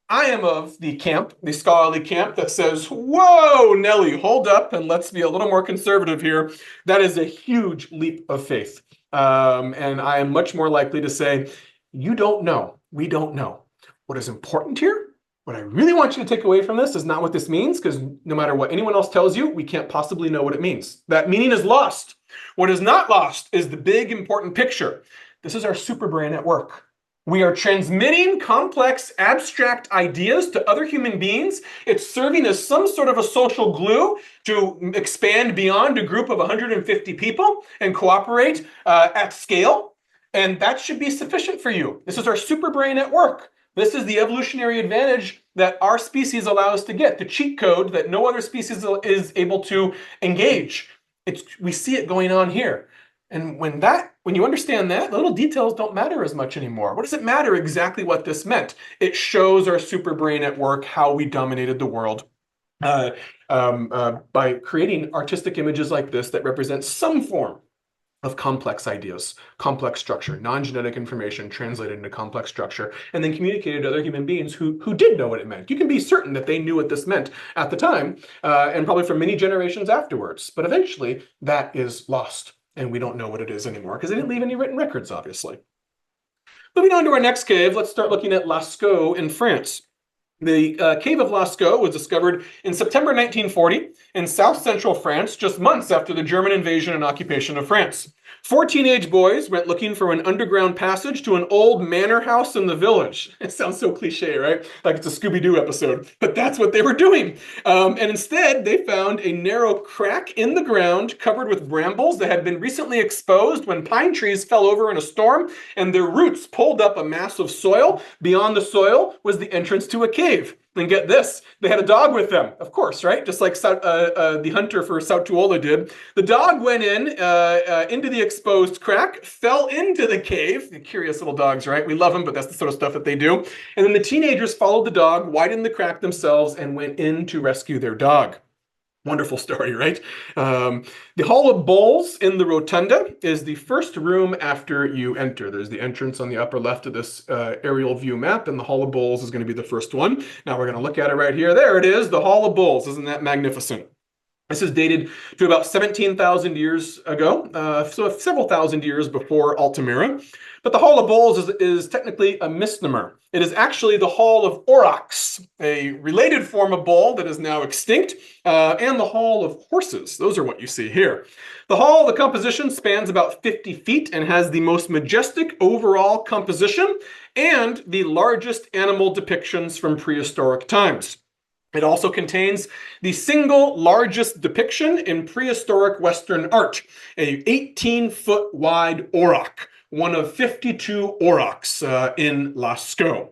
I am of the scholarly camp that says, whoa, Nelly, hold up, and let's be a little more conservative here. That is a huge leap of faith. And I am much more likely to say, you don't know. We don't know. What is important here? What I really want you to take away from this is not what this means, because no matter what anyone else tells you, we can't possibly know what it means. That meaning is lost. What is not lost is the big important picture. This is our superbrain at work. We are transmitting complex, abstract ideas to other human beings. It's serving as some sort of a social glue to expand beyond a group of 150 people and cooperate at scale. And that should be sufficient for you. This is our super brain at work. This is the evolutionary advantage that our species allows us to get, the cheat code that no other species is able to engage. We see it going on here. And when you understand that, the little details don't matter as much anymore. What does it matter exactly what this meant? It shows our super brain at work, how we dominated the world by creating artistic images like this that represent some form of complex ideas, complex structure, non-genetic information translated into complex structure, and then communicated to other human beings who did know what it meant. You can be certain that they knew what this meant at the time, and probably for many generations afterwards. But eventually, that is lost, and we don't know what it is anymore, because they didn't leave any written records, obviously. Moving on to our next cave, let's start looking at Lasco in France. The cave of Lasco was discovered in September 1940 in south-central France, just months after the German invasion and occupation of France. 4 teenage boys went looking for an underground passage to an old manor house in the village. It sounds so cliche, right? Like it's a Scooby-Doo episode, but that's what they were doing. And instead, they found a narrow crack in the ground covered with brambles that had been recently exposed when pine trees fell over in a storm, and their roots pulled up a mass of soil. Beyond the soil was the entrance to a cave. And get this, they had a dog with them, of course, right? Just like the hunter for Sautuola did. The dog went into the exposed crack, fell into the cave. The curious little dogs, right? We love them, but that's the sort of stuff that they do. And then the teenagers followed the dog, widened the crack themselves, and went in to rescue their dog. Wonderful story, right? The Hall of Bowls in the Rotunda is the first room after you enter. There's the entrance on the upper left of this aerial view map, and the Hall of Bowls is going to be the first one. Now we're going to look at it right here. There it is, the Hall of Bowls. Isn't that magnificent? This is dated to about 17,000 years ago, so several thousand years before Altamira. But the Hall of Bowls is technically a misnomer. It is actually the Hall of Aurochs, a related form of bowl that is now extinct, and the Hall of Horses. Those are what you see here. The hall, the composition spans about 50 feet and has the most majestic overall composition and the largest animal depictions from prehistoric times. It also contains the single largest depiction in prehistoric Western art, a 18-foot wide auroch, one of 52 aurochs in Lasco.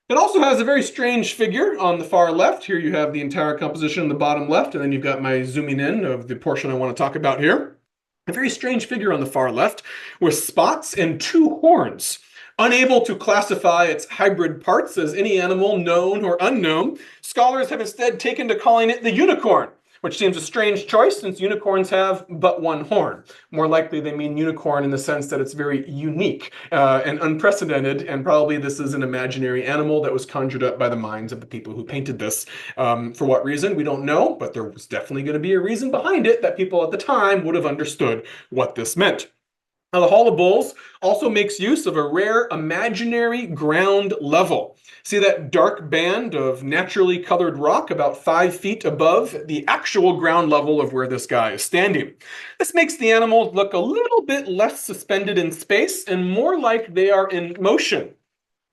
It also has a very strange figure on the far left. Here you have the entire composition in the bottom left, and then you've got my zooming in of the portion I want to talk about here. A very strange figure on the far left with spots and 2 horns. Unable to classify its hybrid parts as any animal known or unknown, scholars have instead taken to calling it the unicorn, which seems a strange choice since unicorns have but 1 horn. More likely they mean unicorn in the sense that it's very unique and unprecedented, and probably this is an imaginary animal that was conjured up by the minds of the people who painted this. For what reason, we don't know, but there was definitely going to be a reason behind it that people at the time would have understood what this meant. Now, the Hall of Bowls also makes use of a rare imaginary ground level. See that dark band of naturally colored rock about 5 feet above the actual ground level of where this guy is standing. This makes the animals look a little bit less suspended in space and more like they are in motion. All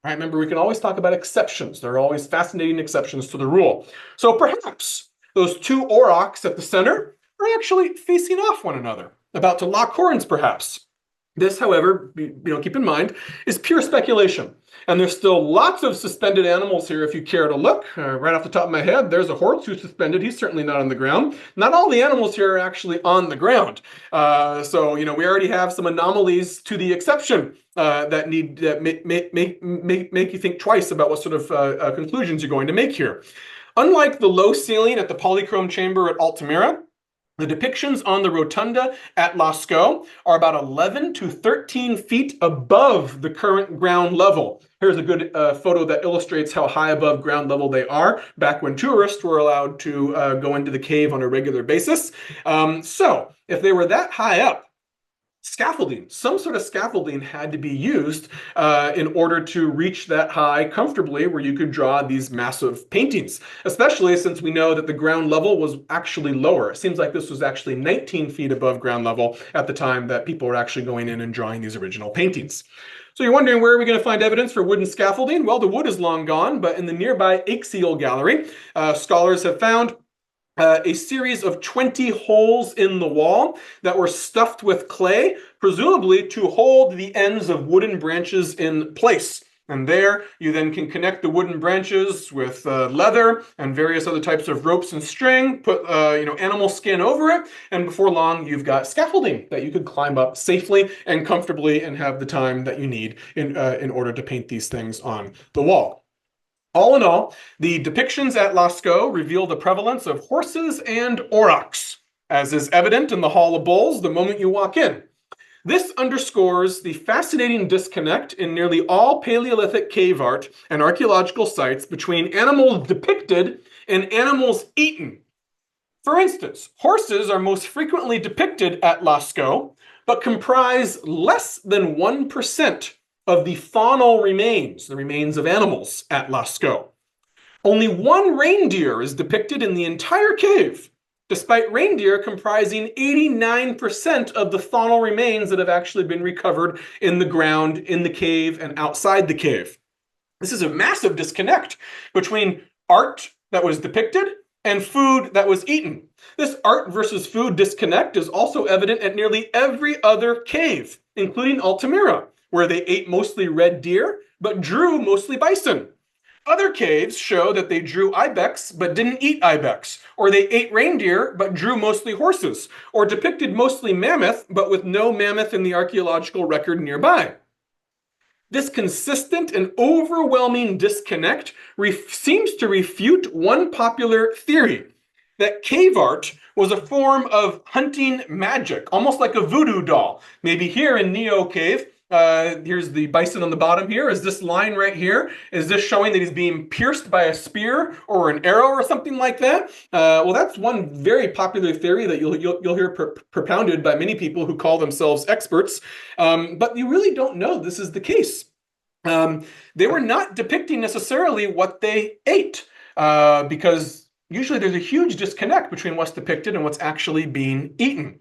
right, remember, we can always talk about exceptions. There are always fascinating exceptions to the rule. So perhaps those 2 aurochs at the center are actually facing off one another, about to lock horns perhaps. This, however, keep in mind, is pure speculation. And there's still lots of suspended animals here if you care to look. Right off the top of my head, there's a horse who's suspended. He's certainly not on the ground. Not all the animals here are actually on the ground. So, we already have some anomalies to the exception that make you think twice about what sort of conclusions you're going to make here. Unlike the low ceiling at the polychrome chamber at Altamira, the depictions on the rotunda at Lasco are about 11 to 13 feet above the current ground level. Here's a good photo that illustrates how high above ground level they are, back when tourists were allowed to go into the cave on a regular basis. So if they were that high up, scaffolding, some sort of scaffolding had to be used in order to reach that high comfortably where you could draw these massive paintings, especially since we know that the ground level was actually lower. It seems like this was actually 19 feet above ground level at the time that people were actually going in and drawing these original paintings. So you're wondering, where are we going to find evidence for wooden scaffolding? Well, the wood is long gone, but in the nearby Axial Gallery, scholars have found a series of 20 holes in the wall that were stuffed with clay, presumably to hold the ends of wooden branches in place. And there you then can connect the wooden branches with leather and various other types of ropes and string, put animal skin over it, and before long you've got scaffolding that you could climb up safely and comfortably and have the time that you need in order to paint these things on the wall. All in all, the depictions at Lasco reveal the prevalence of horses and aurochs, as is evident in the Hall of Bulls the moment you walk in. This underscores the fascinating disconnect in nearly all Paleolithic cave art and archaeological sites between animals depicted and animals eaten. For instance, horses are most frequently depicted at Lasco, but comprise less than 1% of the faunal remains, the remains of animals at Lasco. Only one reindeer is depicted in the entire cave, despite reindeer comprising 89% of the faunal remains that have actually been recovered in the ground, in the cave, and outside the cave. This is a massive disconnect between art that was depicted and food that was eaten. This art versus food disconnect is also evident at nearly every other cave, including Altamira, where they ate mostly red deer, but drew mostly bison. Other caves show that they drew ibex, but didn't eat ibex, or they ate reindeer, but drew mostly horses, or depicted mostly mammoth, but with no mammoth in the archaeological record nearby. This consistent and overwhelming disconnect seems to refute one popular theory, that cave art was a form of hunting magic, almost like a voodoo doll. Maybe here in Neo Cave, here's the bison on the bottom here. Is this line right here? Is this showing that he's being pierced by a spear or an arrow or something like that? Well, that's one very popular theory that you'll hear propounded by many people who call themselves experts. But you really don't know this is the case. They were not depicting necessarily what they ate, because usually there's a huge disconnect between what's depicted and what's actually being eaten.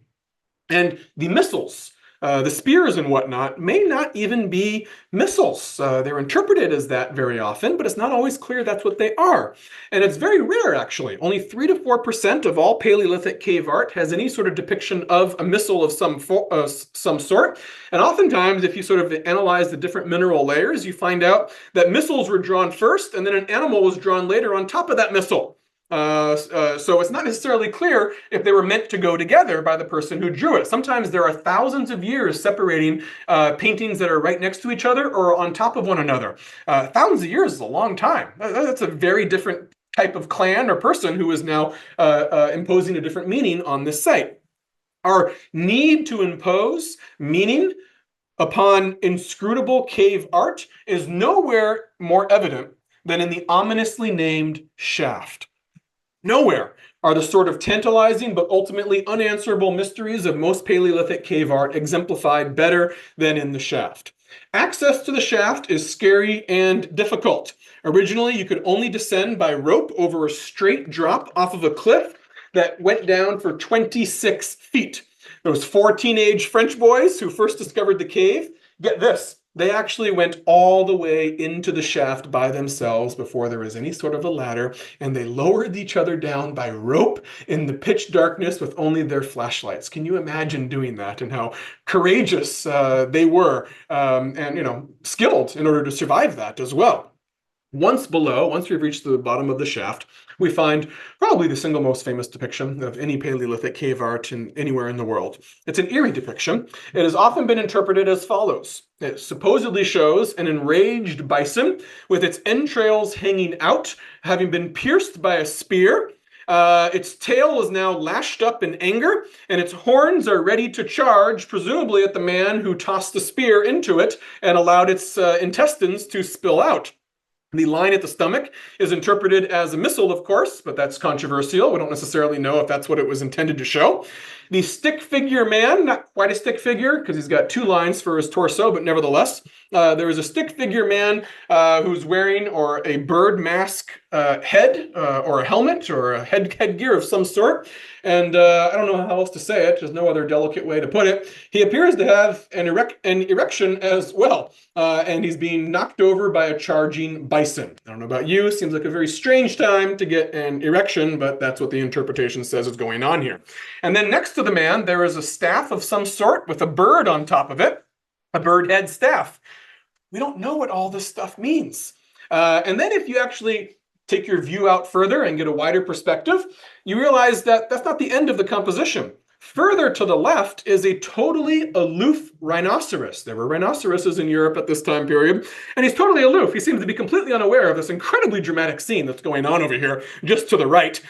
And the missiles, the spears and whatnot, may not even be missiles. They're interpreted as that very often, but it's not always clear that's what they are. And it's very rare, actually. Only 3 to 4% of all Paleolithic cave art has any sort of depiction of a missile of some sort. And oftentimes, if you sort of analyze the different mineral layers, you find out that missiles were drawn first, and then an animal was drawn later on top of that missile. So it's not necessarily clear if they were meant to go together by the person who drew it. Sometimes there are thousands of years separating paintings that are right next to each other or on top of one another. Thousands of years is a long time. That's a very different type of clan or person who is now imposing a different meaning on this site. Our need to impose meaning upon inscrutable cave art is nowhere more evident than in the ominously named shaft. Nowhere are the sort of tantalizing but ultimately unanswerable mysteries of most Paleolithic cave art exemplified better than in the shaft. Access to the shaft is scary and difficult. Originally, you could only descend by rope over a straight drop off of a cliff that went down for 26 feet. Those 4 teenage French boys who first discovered the cave, get this, they actually went all the way into the shaft by themselves before there was any sort of a ladder, and they lowered each other down by rope in the pitch darkness with only their flashlights. Can you imagine doing that and how courageous they were and skilled in order to survive that as well? Once we've reached the bottom of the shaft, we find probably the single most famous depiction of any Paleolithic cave art anywhere in the world. It's an eerie depiction. It has often been interpreted as follows. It supposedly shows an enraged bison with its entrails hanging out, having been pierced by a spear. Its tail is now lashed up in anger, and its horns are ready to charge, presumably at the man who tossed the spear into it and allowed its intestines to spill out. The line at the stomach is interpreted as a missile, of course, but that's controversial. We don't necessarily know if that's what it was intended to show. The stick figure man, not quite a stick figure because he's got two lines for his torso, but nevertheless, there is a stick figure man who's wearing or a bird mask head or a helmet or a headgear of some sort. And I don't know how else to say it. There's no other delicate way to put it. He appears to have an erection as well. And he's being knocked over by a charging bison. I don't know about you. Seems like a very strange time to get an erection, but that's what the interpretation says is going on here. And then next to the man, there is a staff of some sort with a bird on top of it, a bird head staff. We don't know what all this stuff means. And then if you actually take your view out further and get a wider perspective, you realize that that's not the end of the composition. Further to the left is a totally aloof rhinoceros. There were rhinoceroses in Europe at this time period, and he's totally aloof. He seems to be completely unaware of this incredibly dramatic scene that's going on over here, just to the right.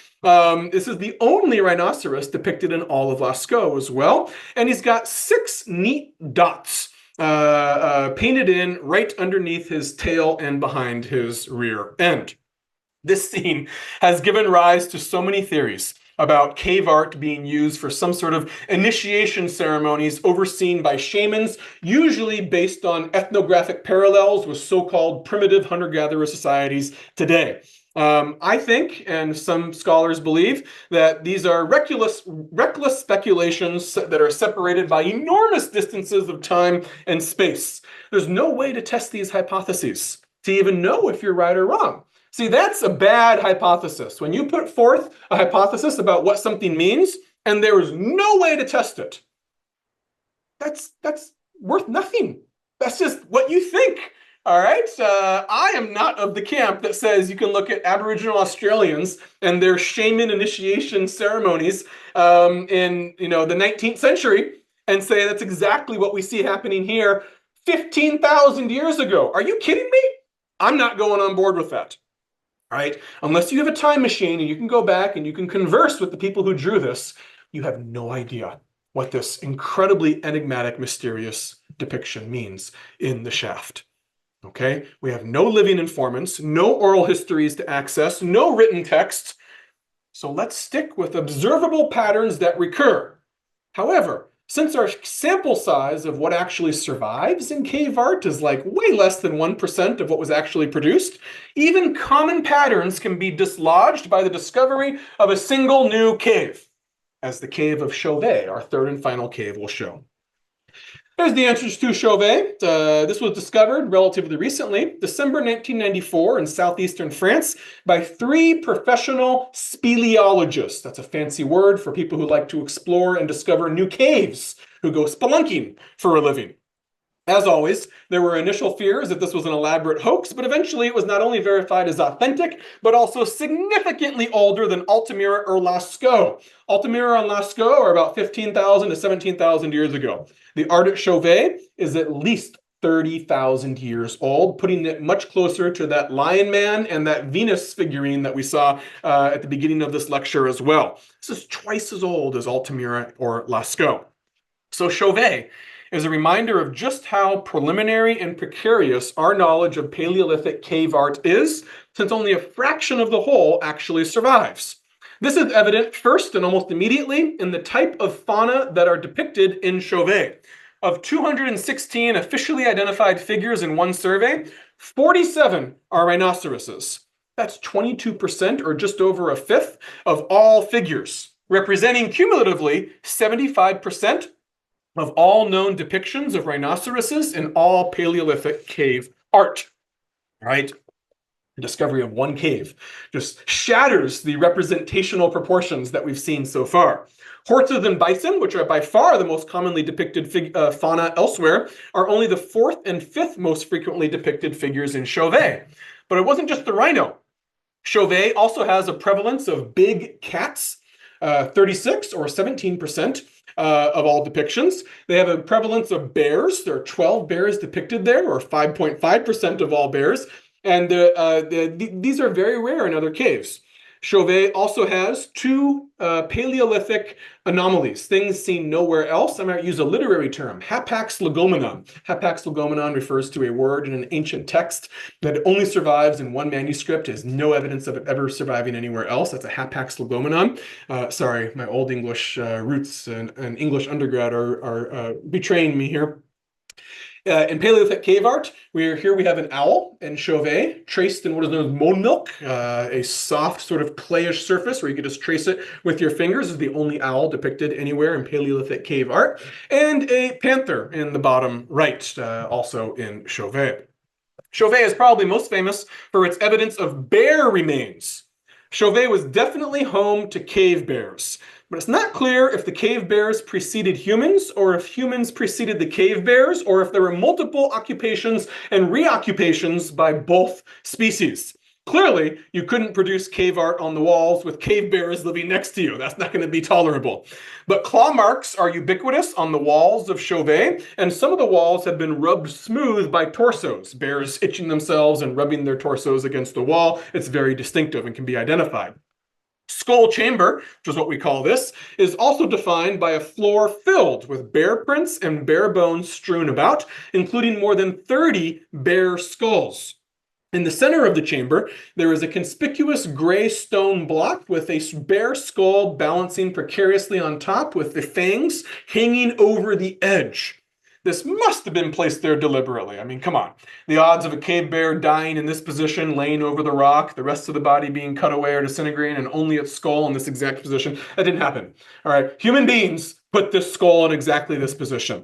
This is the only rhinoceros depicted in all of Lasco as well, and he's got 6 neat dots painted in right underneath his tail and behind his rear end. This scene has given rise to so many theories about cave art being used for some sort of initiation ceremonies overseen by shamans, usually based on ethnographic parallels with so-called primitive hunter-gatherer societies today. I think, and some scholars believe, that these are reckless speculations that are separated by enormous distances of time and space. There's no way to test these hypotheses to even know if you're right or wrong. See, that's a bad hypothesis. When you put forth a hypothesis about what something means, and there is no way to test it, that's worth nothing. That's just what you think. All right. I am not of the camp that says you can look at Aboriginal Australians and their shaman initiation ceremonies in the 19th century and say that's exactly what we see happening here 15,000 years ago. Are you kidding me? I'm not going on board with that. Right? Unless you have a time machine and you can go back and you can converse with the people who drew this, you have no idea what this incredibly enigmatic, mysterious depiction means in the shaft. Okay? We have no living informants, no oral histories to access, no written text. So let's stick with observable patterns that recur. However, since our sample size of what actually survives in cave art is like way less than 1% of what was actually produced, even common patterns can be dislodged by the discovery of a single new cave, as the cave of Chauvet, our third and final cave, will show. There's the entrance to Chauvet. This was discovered relatively recently, December 1994 in southeastern France, by 3 professional speleologists. That's a fancy word for people who like to explore and discover new caves, who go spelunking for a living. As always, there were initial fears that this was an elaborate hoax, but eventually it was not only verified as authentic, but also significantly older than Altamira or Lasco. Altamira and Lasco are about 15,000 to 17,000 years ago. The art at Chauvet is at least 30,000 years old, putting it much closer to that Lion Man and that Venus figurine that we saw at the beginning of this lecture as well. This is twice as old as Altamira or Lasco. So Chauvet is a reminder of just how preliminary and precarious our knowledge of Paleolithic cave art is, since only a fraction of the whole actually survives. This is evident first and almost immediately in the type of fauna that are depicted in Chauvet. Of 216 officially identified figures in one survey, 47 are rhinoceroses. That's 22%, or just over a fifth, of all figures, representing cumulatively 75% of all known depictions of rhinoceroses in all Paleolithic cave art. Right? The discovery of one cave just shatters the representational proportions that we've seen so far. Horses and bison, which are by far the most commonly depicted fauna elsewhere, are only the 4th and 5th most frequently depicted figures in Chauvet. But it wasn't just the rhino. Chauvet also has a prevalence of big cats, 36 or 17% of all depictions. They have a prevalence of bears. There are 12 bears depicted there, or 5.5% of all bears. And these are very rare in other caves. Chauvet also has two Paleolithic anomalies, things seen nowhere else. I might use a literary term, hapax legomenon. Hapax legomenon refers to a word in an ancient text that only survives in one manuscript, has no evidence of it ever surviving anywhere else. That's a hapax legomenon. Sorry, my old English roots and English undergrad are betraying me here. In Paleolithic cave art, we have an owl in Chauvet, traced in what is known as mold milk, a soft sort of clayish surface where you can just trace it with your fingers. This is the only owl depicted anywhere in Paleolithic cave art, and a panther in the bottom right, also in Chauvet. Chauvet is probably most famous for its evidence of bear remains. Chauvet was definitely home to cave bears, but it's not clear if the cave bears preceded humans or if humans preceded the cave bears or if there were multiple occupations and reoccupations by both species. Clearly, you couldn't produce cave art on the walls with cave bears living next to you. That's not going to be tolerable. But claw marks are ubiquitous on the walls of Chauvet, and some of the walls have been rubbed smooth by torsos, bears itching themselves and rubbing their torsos against the wall. It's very distinctive and can be identified. Skull chamber, which is what we call this, is also defined by a floor filled with bear prints and bear bones strewn about, including more than 30 bear skulls. In the center of the chamber, there is a conspicuous gray stone block with a bear skull balancing precariously on top with the fangs hanging over the edge. This must have been placed there deliberately. I mean, come on. The odds of a cave bear dying in this position, laying over the rock, the rest of the body being cut away or disintegrating, and only its skull in this exact position, that didn't happen. All right, human beings put this skull in exactly this position.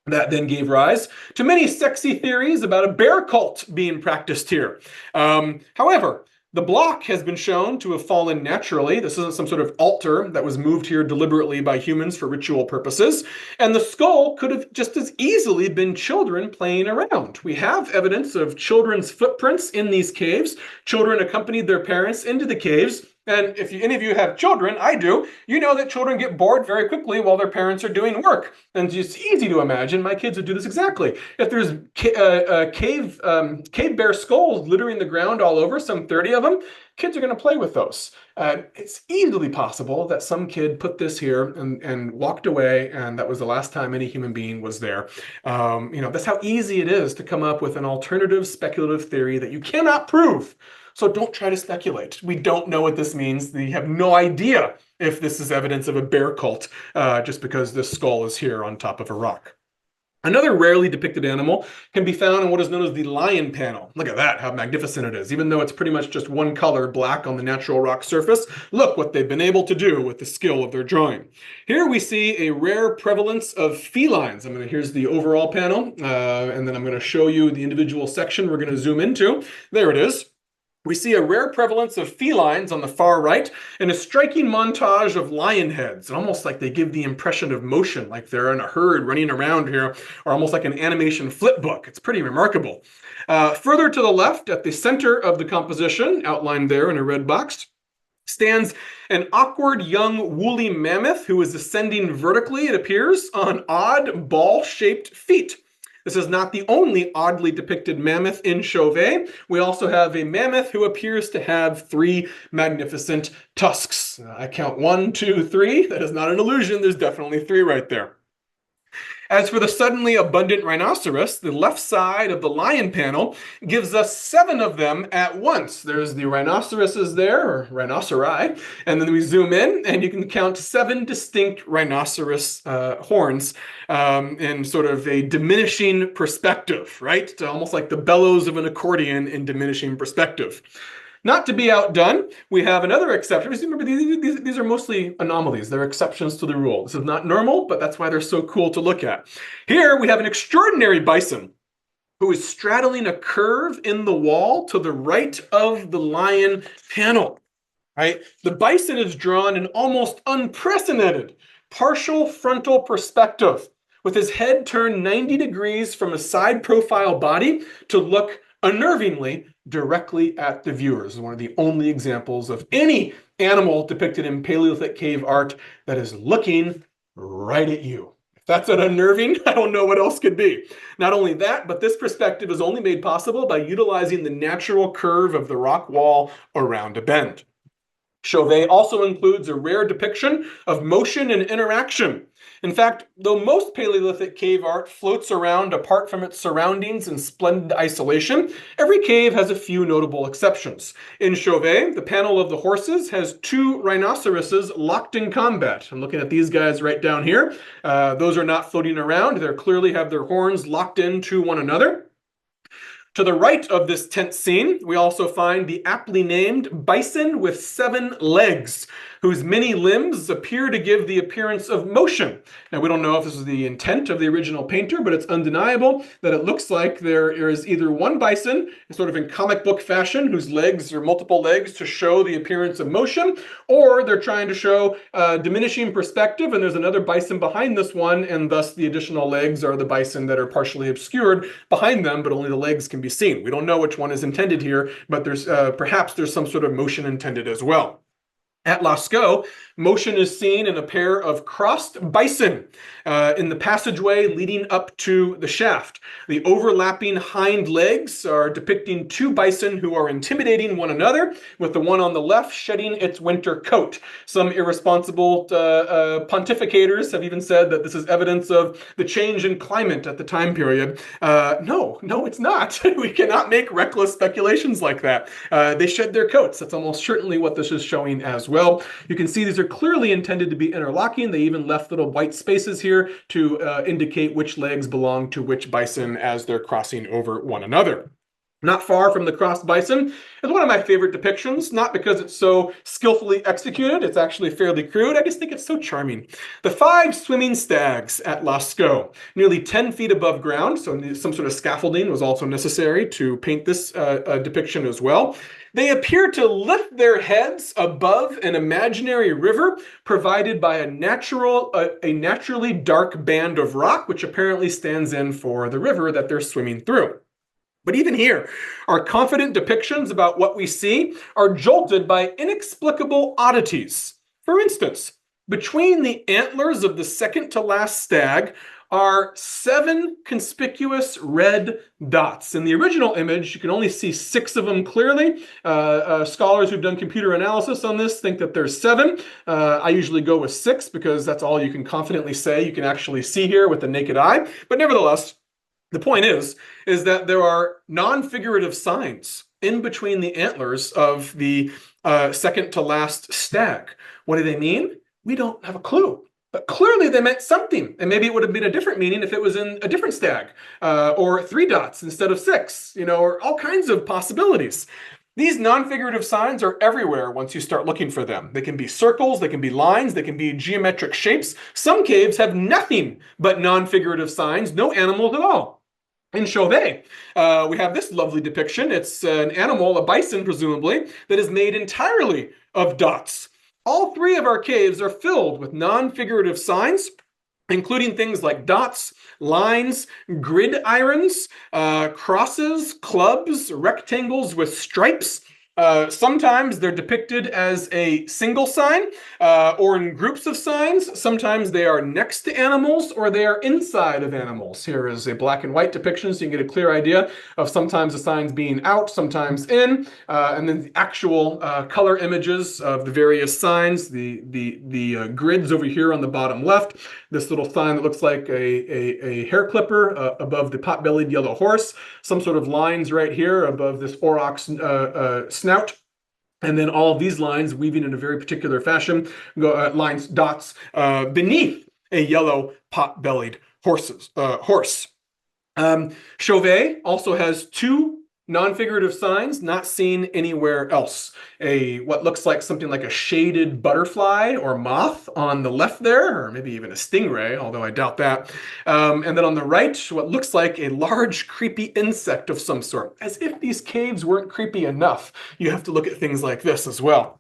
That then gave rise to many sexy theories about a bear cult being practiced here. However, the block has been shown to have fallen naturally. This isn't some sort of altar that was moved here deliberately by humans for ritual purposes. And the skull could have just as easily been children playing around. We have evidence of children's footprints in these caves. Children accompanied their parents into the caves. And if any of you have children, I do, you know that children get bored very quickly while their parents are doing work. And it's easy to imagine my kids would do this exactly. If there's cave bear skulls littering the ground all over, some 30 of them, kids are going to play with those. It's easily possible that some kid put this here and walked away, and that was the last time any human being was there. That's how easy it is to come up with an alternative speculative theory that you cannot prove. So don't try to speculate. We don't know what this means. We have no idea if this is evidence of a bear cult, just because this skull is here on top of a rock. Another rarely depicted animal can be found in what is known as the lion panel. Look at that, how magnificent it is. Even though it's pretty much just one color, black on the natural rock surface, look what they've been able to do with the skill of their drawing. Here we see a rare prevalence of felines. Here's the overall panel, and then I'm going to show you the individual section we're going to zoom into. There it is. We see a rare prevalence of felines on the far right and a striking montage of lion heads, almost like they give the impression of motion, like they're in a herd running around here, or almost like an animation flip book. It's pretty remarkable. Further to the left, at the center of the composition, outlined there in a red box, stands an awkward young woolly mammoth who is ascending vertically, it appears, on odd ball-shaped feet. This is not the only oddly depicted mammoth in Chauvet. We also have a mammoth who appears to have 3 magnificent tusks. I count 1, 2, 3. That is not an illusion. There's definitely 3 right there. As for the suddenly abundant rhinoceros, the left side of the lion panel gives us 7 of them at once. There's the rhinoceroses there, or rhinoceri, and then we zoom in and you can count 7 distinct rhinoceros horns in sort of a diminishing perspective, right? Almost like the bellows of an accordion in diminishing perspective. Not to be outdone, we have another exception. Remember, these are mostly anomalies. They're exceptions to the rule. This is not normal, but that's why they're so cool to look at. Here we have an extraordinary bison who is straddling a curve in the wall to the right of the lion panel. Right? The bison is drawn in almost unprecedented partial frontal perspective, with his head turned 90 degrees from a side profile body to look unnervingly directly at the viewers. One of the only examples of any animal depicted in Paleolithic cave art that is looking right at you. If that's not unnerving, I don't know what else could be. Not only that, but this perspective is only made possible by utilizing the natural curve of the rock wall around a bend. Chauvet also includes a rare depiction of motion and interaction. In fact, though most Paleolithic cave art floats around apart from its surroundings in splendid isolation, every cave has a few notable exceptions. In Chauvet, the panel of the horses has two rhinoceroses locked in combat. I'm looking at these guys right down here. Those are not floating around. They clearly have their horns locked into one another. To the right of this tent scene, we also find the aptly named bison with 7 legs, whose many limbs appear to give the appearance of motion. Now, we don't know if this was the intent of the original painter, but it's undeniable that it looks like there is either one bison, sort of in comic book fashion, whose legs are multiple legs to show the appearance of motion, or they're trying to show diminishing perspective, and there's another bison behind this one, and thus the additional legs are the bison that are partially obscured behind them, but only the legs can be seen. We don't know which one is intended here, but there's perhaps there's some sort of motion intended as well. At Lasco, motion is seen in a pair of crossed bison in the passageway leading up to the shaft. The overlapping hind legs are depicting 2 bison who are intimidating one another, with the one on the left shedding its winter coat. Some irresponsible pontificators have even said that this is evidence of the change in climate at the time period. No, it's not. We cannot make reckless speculations like that. They shed their coats. That's almost certainly what this is showing as well. You can see these are clearly intended to be interlocking. They even left little white spaces here to indicate which legs belong to which bison as they're crossing over one another. Not far from the crossed bison is one of my favorite depictions, not because it's so skillfully executed, it's actually fairly crude, I just think it's so charming. The 5 swimming stags at Lasco, nearly 10 feet above ground, so some sort of scaffolding was also necessary to paint this depiction as well. They appear to lift their heads above an imaginary river provided by a naturally dark band of rock, which apparently stands in for the river that they're swimming through. But even here, our confident depictions about what we see are jolted by inexplicable oddities. For instance, between the antlers of the second to last stag are 7 conspicuous red dots. In the original image, you can only see 6 of them clearly. Scholars who've done computer analysis on this think that there's 7. I usually go with 6 because that's all you can confidently say you can actually see here with the naked eye. But nevertheless, the point is that there are non-figurative signs in between the antlers of the second to last stag. What do they mean? We don't have a clue. But clearly they meant something, and maybe it would have been a different meaning if it was in a different stag, or 3 dots instead of 6, or all kinds of possibilities. These non-figurative signs are everywhere once you start looking for them. They can be circles, they can be lines, they can be geometric shapes. Some caves have nothing but non-figurative signs, no animals at all. In Chauvet, we have this lovely depiction. It's an animal, a bison presumably, that is made entirely of dots. All 3 of our caves are filled with non-figurative signs, including things like dots, lines, gridirons, crosses, clubs, rectangles with stripes. Sometimes they're depicted as a single sign or in groups of signs. Sometimes they are next to animals or they are inside of animals. Here is a black and white depiction so you can get a clear idea of sometimes the signs being out, sometimes in, and then the actual color images of the various signs, the grids over here on the bottom left, this little sign that looks like a hair clipper above the pot-bellied yellow horse, some sort of lines right here above this aurochs snout, and then all of these lines weaving in a very particular fashion, lines, dots, beneath a yellow pot-bellied horse. Chauvet also has 2 non-figurative signs not seen anywhere else. What looks like something like a shaded butterfly or moth on the left there, or maybe even a stingray, although I doubt that. And then on the right, what looks like a large creepy insect of some sort. As if these caves weren't creepy enough, you have to look at things like this as well.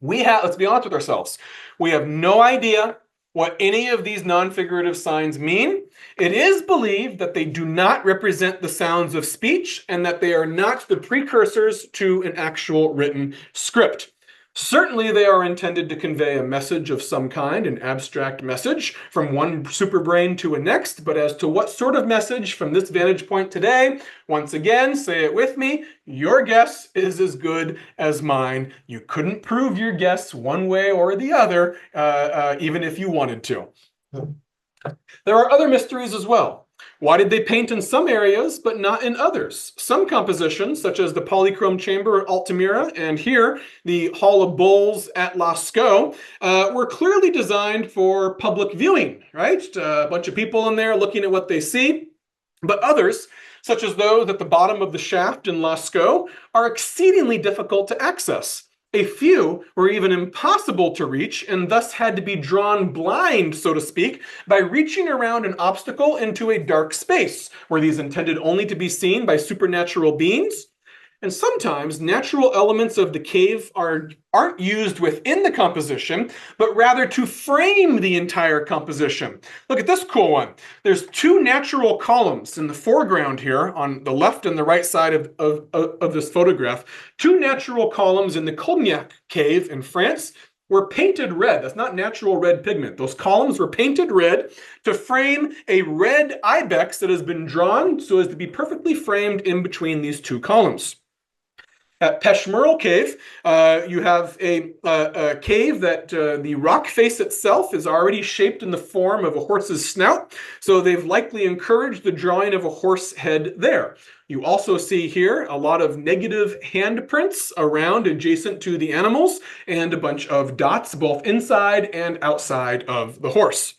Let's be honest with ourselves, we have no idea what any of these non-figurative signs mean. It is believed that they do not represent the sounds of speech and that they are not the precursors to an actual written script. Certainly, they are intended to convey a message of some kind, an abstract message from one superbrain to a next, but as to what sort of message from this vantage point today, once again, say it with me, your guess is as good as mine. You couldn't prove your guess one way or the other, even if you wanted to. There are other mysteries as well. Why did they paint in some areas but not in others? Some compositions, such as the polychrome chamber at Altamira and here the Hall of Bulls at Lasco, were clearly designed for public viewing, right? A bunch of people in there looking at what they see. But others, such as those at the bottom of the shaft in Lasco, are exceedingly difficult to access. A few were even impossible to reach and thus had to be drawn blind, so to speak, by reaching around an obstacle into a dark space. Were these intended only to be seen by supernatural beings? And sometimes natural elements of the cave aren't used within the composition, but rather to frame the entire composition. Look at this cool one. There's two natural columns in the foreground here on the left and the right side of this photograph. Two natural columns in the Cognac cave in France were painted red. That's not natural red pigment. Those columns were painted red to frame a red ibex that has been drawn so as to be perfectly framed in between these two columns. At Peshmeral Cave, you have a cave that the rock face itself is already shaped in the form of a horse's snout, so they've likely encouraged the drawing of a horse head there. You also see here a lot of negative handprints around adjacent to the animals and a bunch of dots both inside and outside of the horse.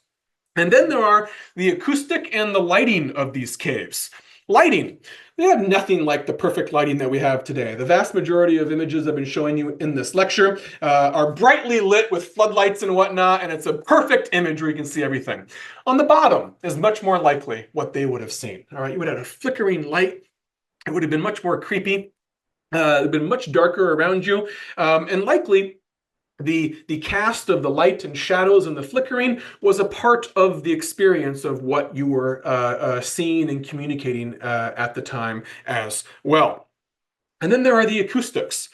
And then there are the acoustic and the lighting of these caves. Lighting. They have nothing like the perfect lighting that we have today. The vast majority of images I've been showing you in this lecture are brightly lit with floodlights and whatnot, and it's a perfect image where you can see everything. On the bottom is much more likely what they would have seen. All right, you would have a flickering light. It would have been much more creepy. It would have been much darker around you, and likely the cast of the light and shadows and the flickering was a part of the experience of what you were seeing and communicating at the time as well. And then there are the acoustics.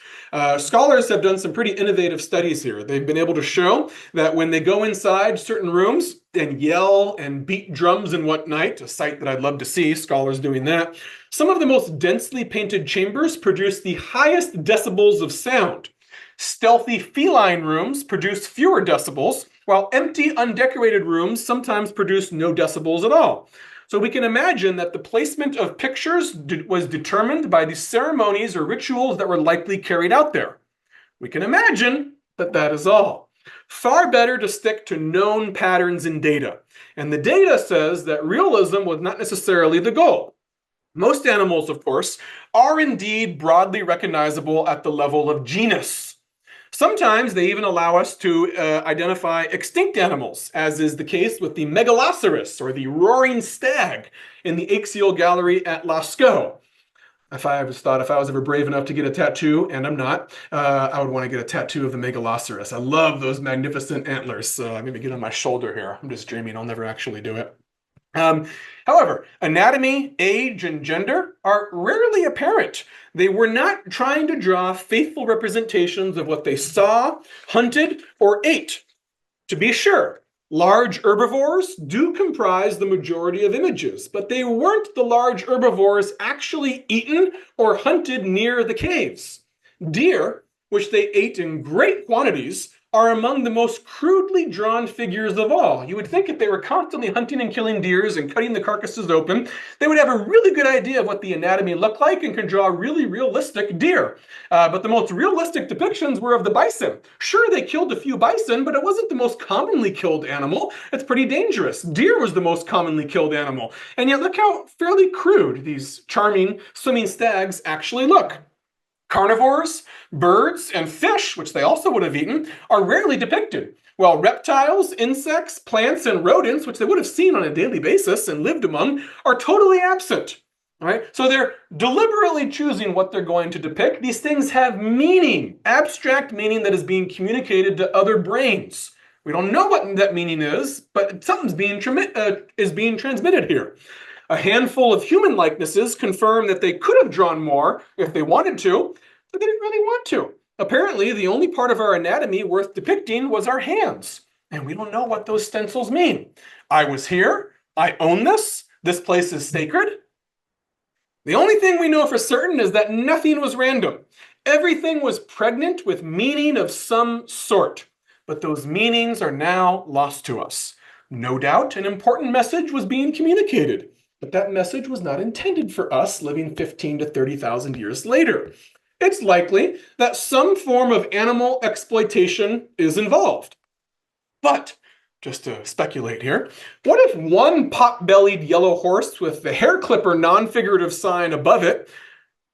Scholars have done some pretty innovative studies here. They've been able to show that when they go inside certain rooms and yell and beat drums and whatnot, a sight that I'd love to see, scholars doing that, some of the most densely painted chambers produce the highest decibels of sound. Stealthy feline rooms produce fewer decibels, while empty, undecorated rooms sometimes produce no decibels at all. So we can imagine that the placement of pictures was determined by the ceremonies or rituals that were likely carried out there. We can imagine that that is all. Far better to stick to known patterns in data. And the data says that realism was not necessarily the goal. Most animals, of course, are indeed broadly recognizable at the level of genus. Sometimes they even allow us to identify extinct animals, as is the case with the megaloceros, or the roaring stag, in the axial gallery at Lasco. If I was ever brave enough to get a tattoo, and I'm not, I would want to get a tattoo of the megaloceros. I love those magnificent antlers. Maybe get on my shoulder here. I'm just dreaming. I'll never actually do it. However, anatomy, age, and gender are rarely apparent. They were not trying to draw faithful representations of what they saw, hunted, or ate. To be sure, large herbivores do comprise the majority of images, but they weren't the large herbivores actually eaten or hunted near the caves. Deer, which they ate in great quantities, are among the most crudely drawn figures of all. You would think if they were constantly hunting and killing deers and cutting the carcasses open, they would have a really good idea of what the anatomy looked like and could draw really realistic deer. But the most realistic depictions were of the bison. Sure, they killed a few bison, but it wasn't the most commonly killed animal. It's pretty dangerous. Deer was the most commonly killed animal. And yet look how fairly crude these charming swimming stags actually look. Carnivores, birds, and fish, which they also would have eaten, are rarely depicted, while reptiles, insects, plants, and rodents, which they would have seen on a daily basis and lived among, are totally absent. All right? So they're deliberately choosing what they're going to depict. These things have meaning, abstract meaning that is being communicated to other brains. We don't know what that meaning is, but something's being transmitted here. A handful of human likenesses confirm that they could have drawn more if they wanted to, but they didn't really want to. Apparently, the only part of our anatomy worth depicting was our hands, and we don't know what those stencils mean. I was here, I own this place is sacred. The only thing we know for certain is that nothing was random. Everything was pregnant with meaning of some sort, but those meanings are now lost to us. No doubt an important message was being communicated, but that message was not intended for us living 15 to 30,000 years later. It's likely that some form of animal exploitation is involved. But, just to speculate here, what if one pot-bellied yellow horse with the hair clipper non-figurative sign above it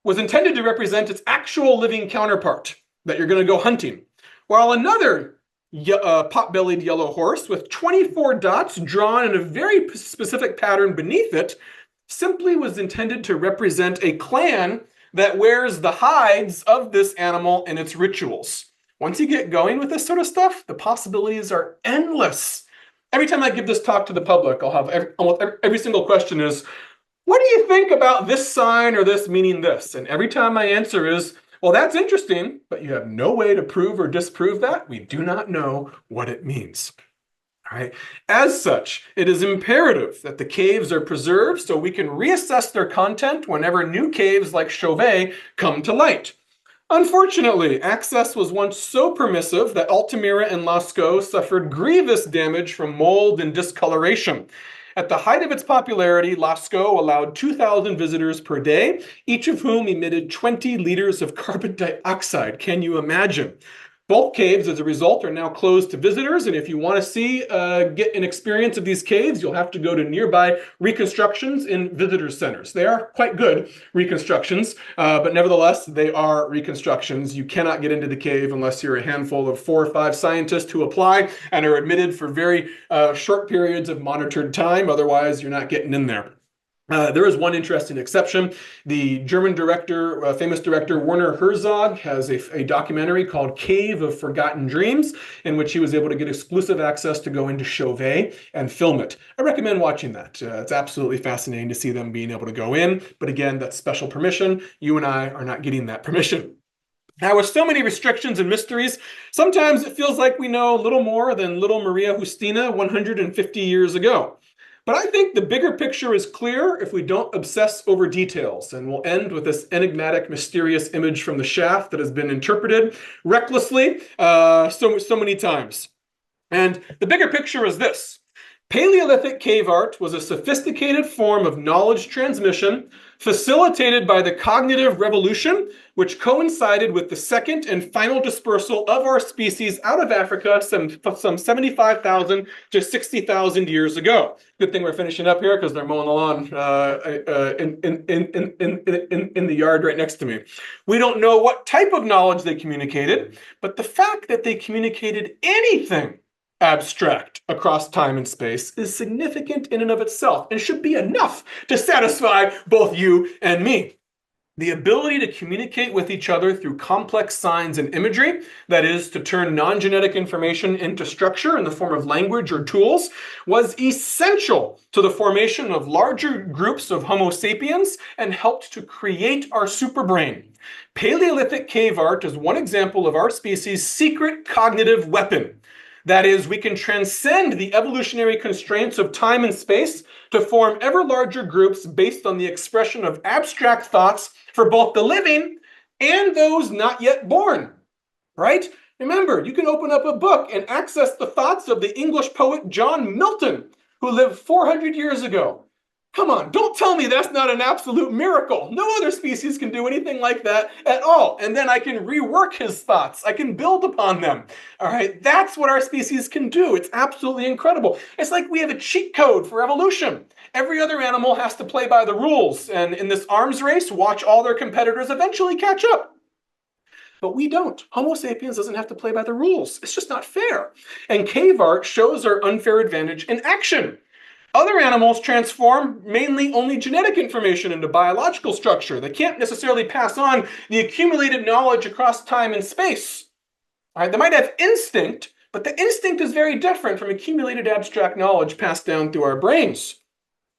was intended to represent its actual living counterpart that you're going to go hunting, while another pot-bellied yellow horse with 24 dots drawn in a very specific pattern beneath it simply was intended to represent a clan that wears the hides of this animal in its rituals. Once you get going with this sort of stuff, the possibilities are endless. Every time I give this talk to the public, I'll have almost every single question is, what do you think about this sign or this meaning this? And every time my answer is, well, that's interesting, but you have no way to prove or disprove that. We do not know what it means. All right. As such, it is imperative that the caves are preserved so we can reassess their content whenever new caves like Chauvet come to light. Unfortunately, access was once so permissive that Altamira and Lasco suffered grievous damage from mold and discoloration. At the height of its popularity, Lasco allowed 2,000 visitors per day, each of whom emitted 20 liters of carbon dioxide. Can you imagine? Both caves, as a result, are now closed to visitors, and if you want to get an experience of these caves, you'll have to go to nearby reconstructions in visitor centers. They are quite good reconstructions, but nevertheless, they are reconstructions. You cannot get into the cave unless you're a handful of 4 or 5 scientists who apply and are admitted for very short periods of monitored time. Otherwise, you're not getting in there. There is one interesting exception. The German director, famous director Werner Herzog, has a documentary called Cave of Forgotten Dreams, in which he was able to get exclusive access to go into Chauvet and film it. I recommend watching that. It's absolutely fascinating to see them being able to go in, but again, that's special permission. You and I are not getting that permission. Now, with so many restrictions and mysteries, sometimes it feels like we know little more than little Maria Justina 150 years ago. But I think the bigger picture is clear if we don't obsess over details, and we'll end with this enigmatic, mysterious image from the shaft that has been interpreted recklessly so many times. And the bigger picture is this. Paleolithic cave art was a sophisticated form of knowledge transmission facilitated by the cognitive revolution, which coincided with the second and final dispersal of our species out of Africa some 75,000 to 60,000 years ago. Good thing we're finishing up here because they're mowing the lawn in the yard right next to me. We don't know what type of knowledge they communicated, but the fact that they communicated anything abstract across time and space is significant in and of itself and should be enough to satisfy both you and me. The ability to communicate with each other through complex signs and imagery, that is, to turn non-genetic information into structure in the form of language or tools, was essential to the formation of larger groups of Homo sapiens and helped to create our superbrain. Paleolithic cave art is one example of our species' secret cognitive weapon. That is, we can transcend the evolutionary constraints of time and space to form ever larger groups based on the expression of abstract thoughts for both the living and those not yet born, right? Remember, you can open up a book and access the thoughts of the English poet John Milton, who lived 400 years ago. Come on, don't tell me that's not an absolute miracle. No other species can do anything like that at all. And then I can rework his thoughts. I can build upon them. All right, that's what our species can do. It's absolutely incredible. It's like we have a cheat code for evolution. Every other animal has to play by the rules. And in this arms race, watch all their competitors eventually catch up. But we don't. Homo sapiens doesn't have to play by the rules. It's just not fair. And cave art shows our unfair advantage in action. Other animals transform mainly only genetic information into biological structure. They can't necessarily pass on the accumulated knowledge across time and space. All right, they might have instinct, but the instinct is very different from accumulated abstract knowledge passed down through our brains.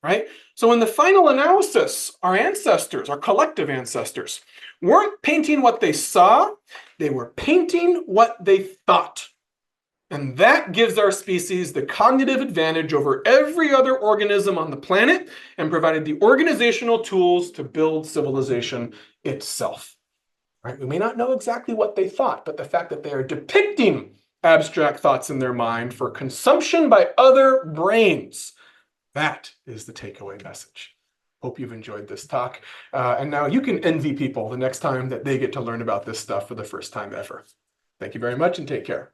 right? So in the final analysis, our ancestors, our collective ancestors, weren't painting what they saw, they were painting what they thought. And that gives our species the cognitive advantage over every other organism on the planet and provided the organizational tools to build civilization itself. Right? We may not know exactly what they thought, but the fact that they are depicting abstract thoughts in their mind for consumption by other brains, that is the takeaway message. Hope you've enjoyed this talk. And now you can envy people the next time that they get to learn about this stuff for the first time ever. Thank you very much and take care.